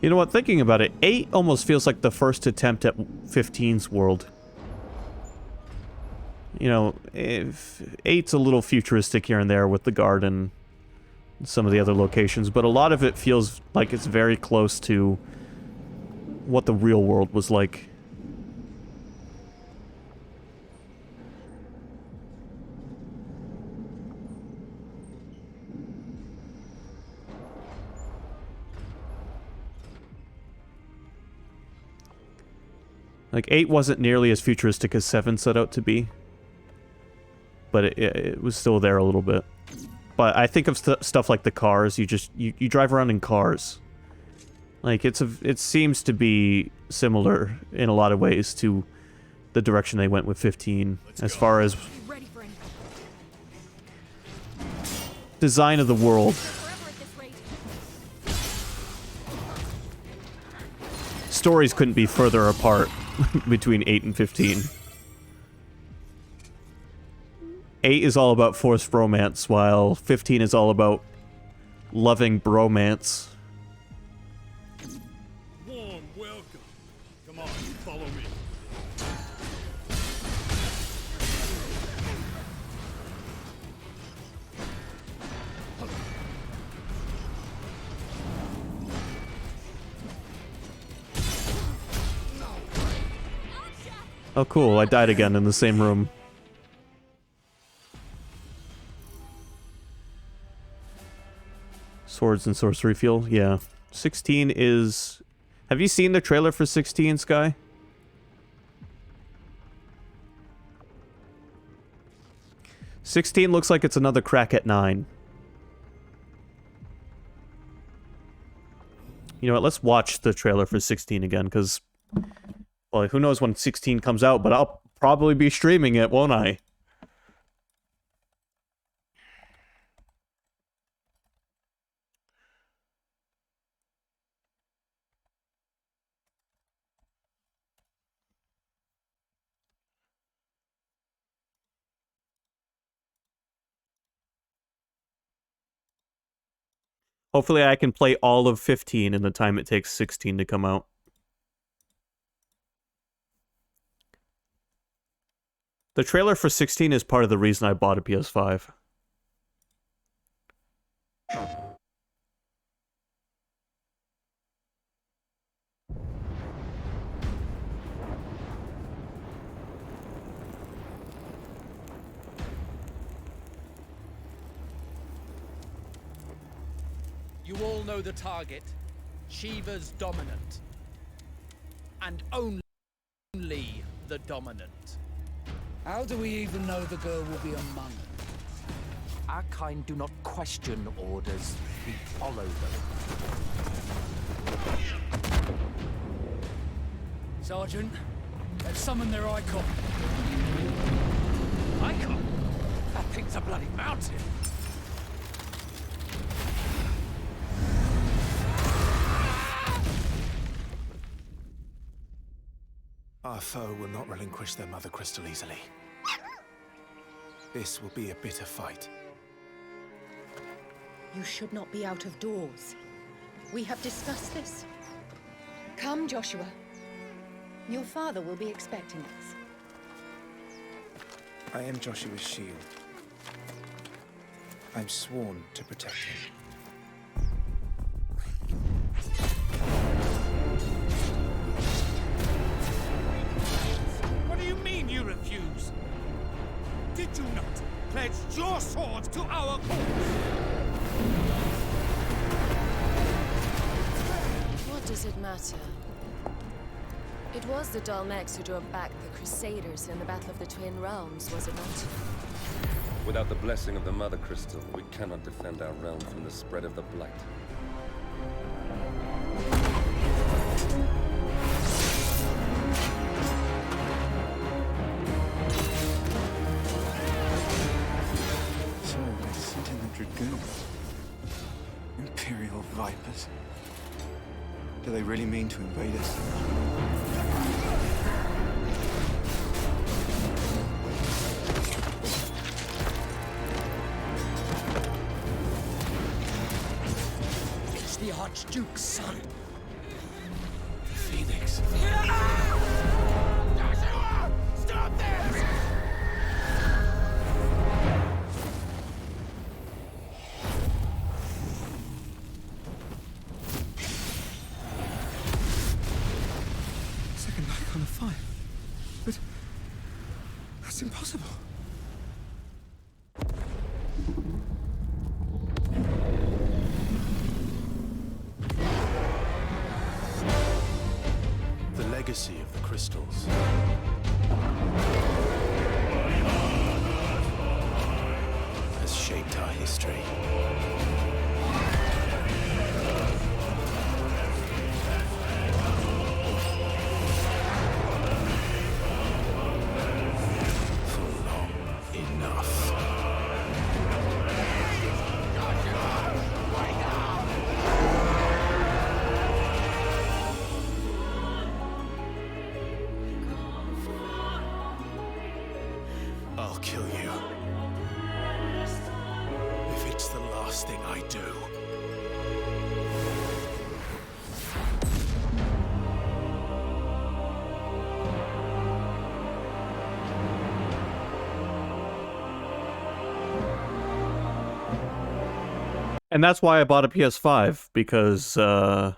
You know what, thinking about it, 8 almost feels like the first attempt at 15's world. You know, if 8's a little futuristic here and there with the garden and some of the other locations, but a lot of it feels like it's very close to what the real world was like. Like, 8 wasn't nearly as futuristic as 7 set out to be. But it was still there a little bit. But I think of stuff like the cars, you drive around in cars. Like, it seems to be similar in a lot of ways to the direction they went with 15. As far as design of the world. Stories couldn't be further apart between 8 and 15. 8 is all about forced romance, while 15 is all about loving bromance. Warm welcome. Come on, follow me. Oh cool, I died again in the same room. Swords and sorcery feel, yeah. 16 is... Have you seen the trailer for 16, Sky? $16 looks like it's another crack at 9. You know what, let's watch the trailer for 16 again, because... Well, who knows when 16 comes out, but I'll probably be streaming it, won't I? Hopefully I can play all of 15 in the time it takes 16 to come out. The trailer for 16 is part of the reason I bought a PS5. You all know the target. Shiva's dominant. And only the dominant. How do we even know the girl will be among them? Our kind do not question orders. We follow them. Sergeant, let's summon their icon. Icon? That thing's a bloody mountain. Our foe will not relinquish their mother crystal easily. This will be a bitter fight. You should not be out of doors. We have discussed this. Come, Joshua. Your father will be expecting us. I am Joshua's shield. I'm sworn to protect him. What do you mean you refuse? Did you not pledge your swords to our cause? What does it matter? It was the Dalmex who drove back the Crusaders in the Battle of the Twin Realms, was it not? Without the blessing of the Mother Crystal, we cannot defend our realm from the spread of the Blight. So they sent in the Dragoons. Imperial Vipers. Do they really mean to invade us? It's the Archduke's son. Phoenix. Joshua! Stop this! Second icon of fire. But that's impossible. The legacy of the crystals. Has shaped our history. For long enough. I'll kill you. If it's the last thing I do. And that's why I bought a PS5, because, that.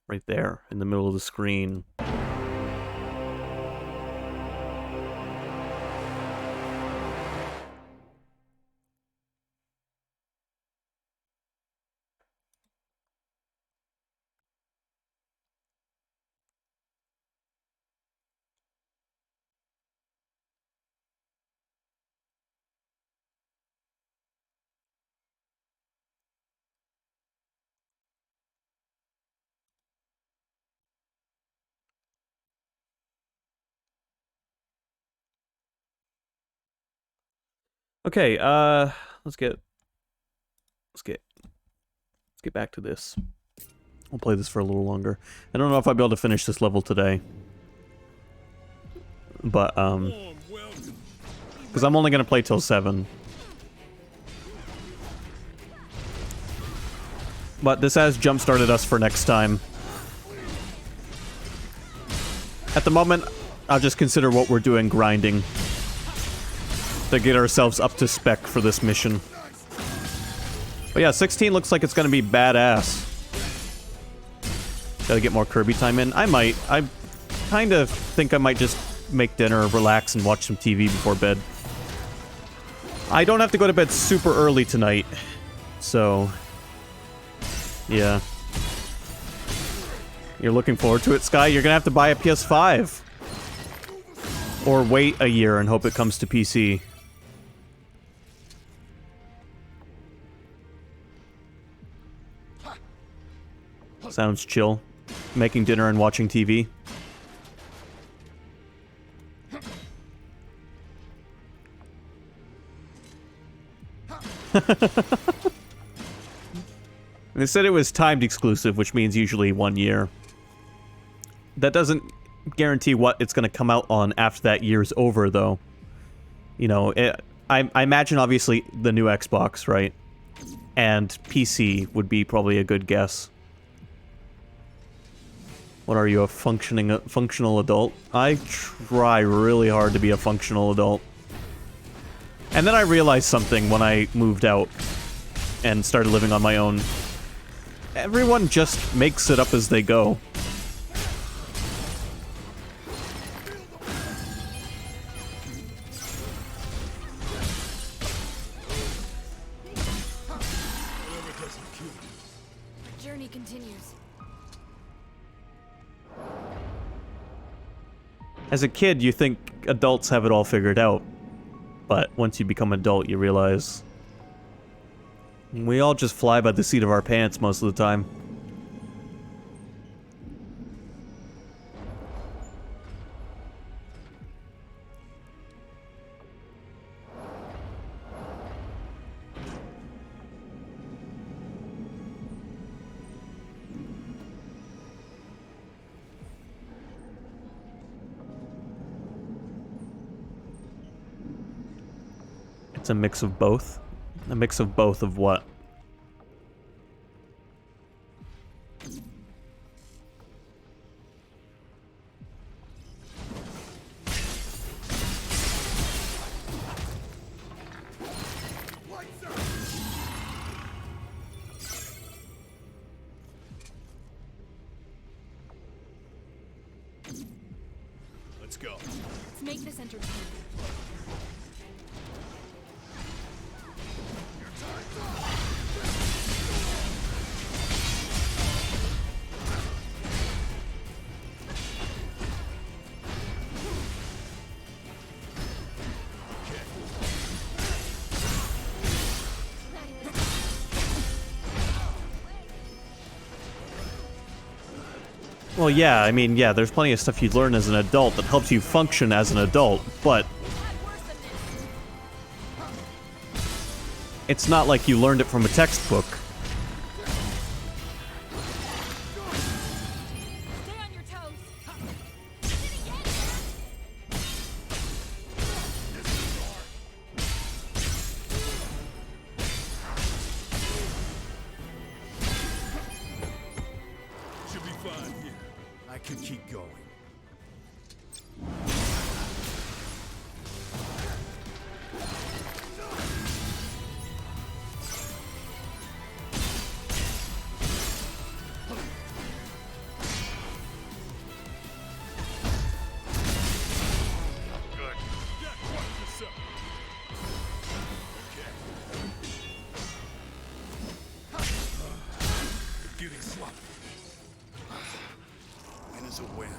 Right there, in the middle of the screen. Okay, let's get back to this. I'll play this for a little longer. I don't know if I'll be able to finish this level today. But, because I'm only gonna play till 7. But this has jump-started us for next time. At the moment, I'll just consider what we're doing grinding to get ourselves up to spec for this mission. But yeah, 16 looks like it's gonna be badass. Gotta get more Kirby time in. I might. I kind of think I might just make dinner, relax, and watch some TV before bed. I don't have to go to bed super early tonight, so yeah. You're looking forward to it, Sky? You're gonna have to buy a PS5. Or wait a year and hope it comes to PC. Sounds chill. Making dinner and watching TV. They said it was timed exclusive, which means usually 1 year. That doesn't guarantee what it's going to come out on after that year's over, though. You know, I imagine, obviously, the new Xbox, right? And PC would be probably a good guess. What are you, a functional adult? I try really hard to be a functional adult. And then I realized something when I moved out and started living on my own. Everyone just makes it up as they go. The journey continues. As a kid, you think adults have it all figured out. But once you become adult, you realize we all just fly by the seat of our pants most of the time. It's a mix of both. A mix of both of what? Let's go. Let's make this entertaining. Well, yeah, I mean, yeah, there's plenty of stuff you learn as an adult that helps you function as an adult, but it's not like you learned it from a textbook. Stay on your toes. Should be fine here. I can keep going. Good. Yeah, watch yourself. Okay. Getting sloppy. Win is a win.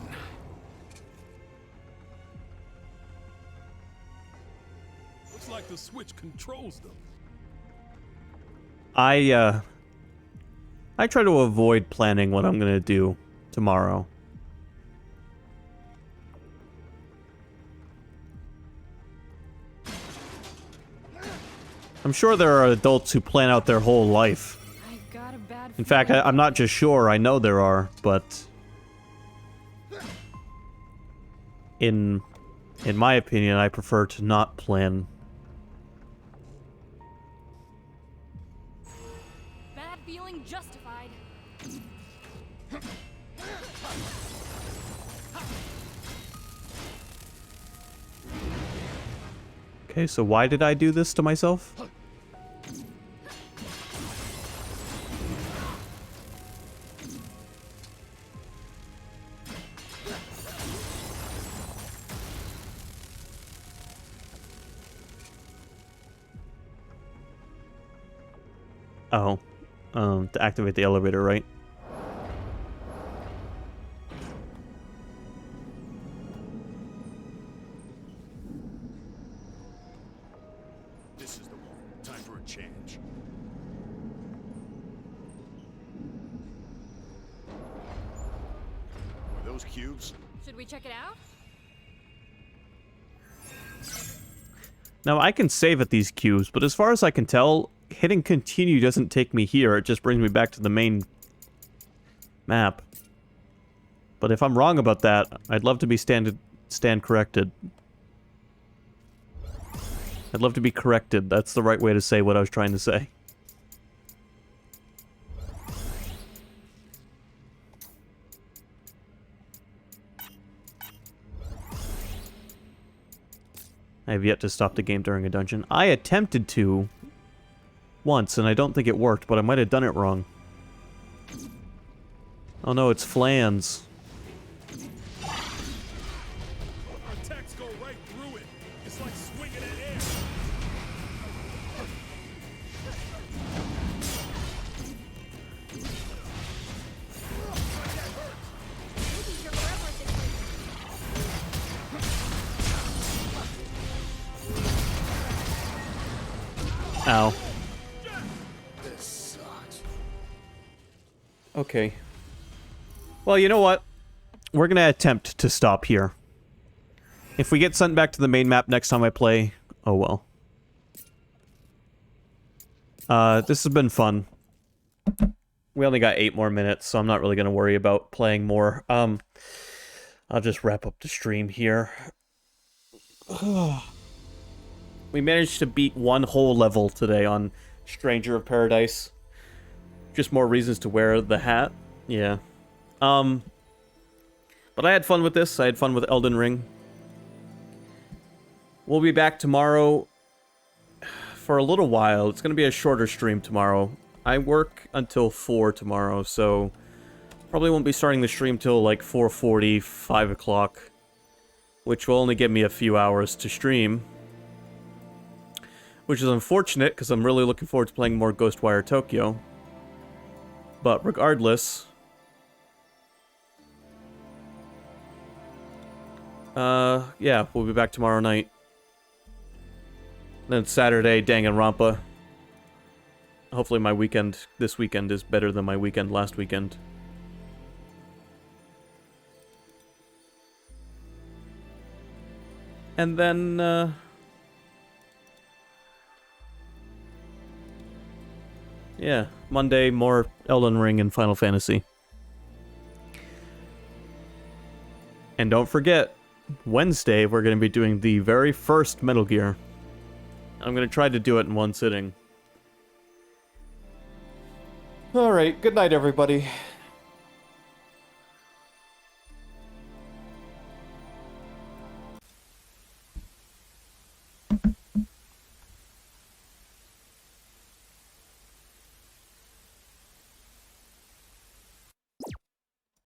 Looks like the switch controls them. I try to avoid planning what I'm gonna do tomorrow. I'm sure there are adults who plan out their whole life. I've got a bad In fact, I'm not just sure, I know there are, but in my opinion, I prefer to not plan. bad feeling justified. Okay, so why did I do this to myself? Oh, to activate the elevator, right? This is the one. Time for a change. Are those cubes? Should we check it out? Now, I can save at these cubes, but as far as I can tell, hitting continue doesn't take me here. It just brings me back to the main map. But if I'm wrong about that, I'd love to be stand corrected. I'd love to be corrected. That's the right way to say what I was trying to say. I have yet to stop the game during a dungeon. I attempted to once, and I don't think it worked, but I might have done it wrong. Oh no, it's Flans. Attacks go right through it. It's like swinging at air. Ow. This sucks. Okay. Well, you know what? We're gonna attempt to stop here. If we get sent back to the main map next time I play, oh well. This has been fun. We only got 8 more minutes, so I'm not really gonna worry about playing more. I'll just wrap up the stream here. We managed to beat 1 whole level today on Stranger of Paradise. Just more reasons to wear the hat. Yeah. But I had fun with this. I had fun with Elden Ring. We'll be back tomorrow for a little while. It's going to be a shorter stream tomorrow. I work until 4 tomorrow, so probably won't be starting the stream till like 4:40, 5 o'clock, which will only give me a few hours to stream. Which is unfortunate, because I'm really looking forward to playing more Ghostwire Tokyo. But regardless... yeah, we'll be back tomorrow night. Then Saturday, Danganronpa. Hopefully my weekend, this weekend, is better than my weekend last weekend. And then, yeah, Monday, more Elden Ring and Final Fantasy. And don't forget, Wednesday, we're going to be doing the very first Metal Gear. I'm going to try to do it in one sitting. Alright, good night, everybody.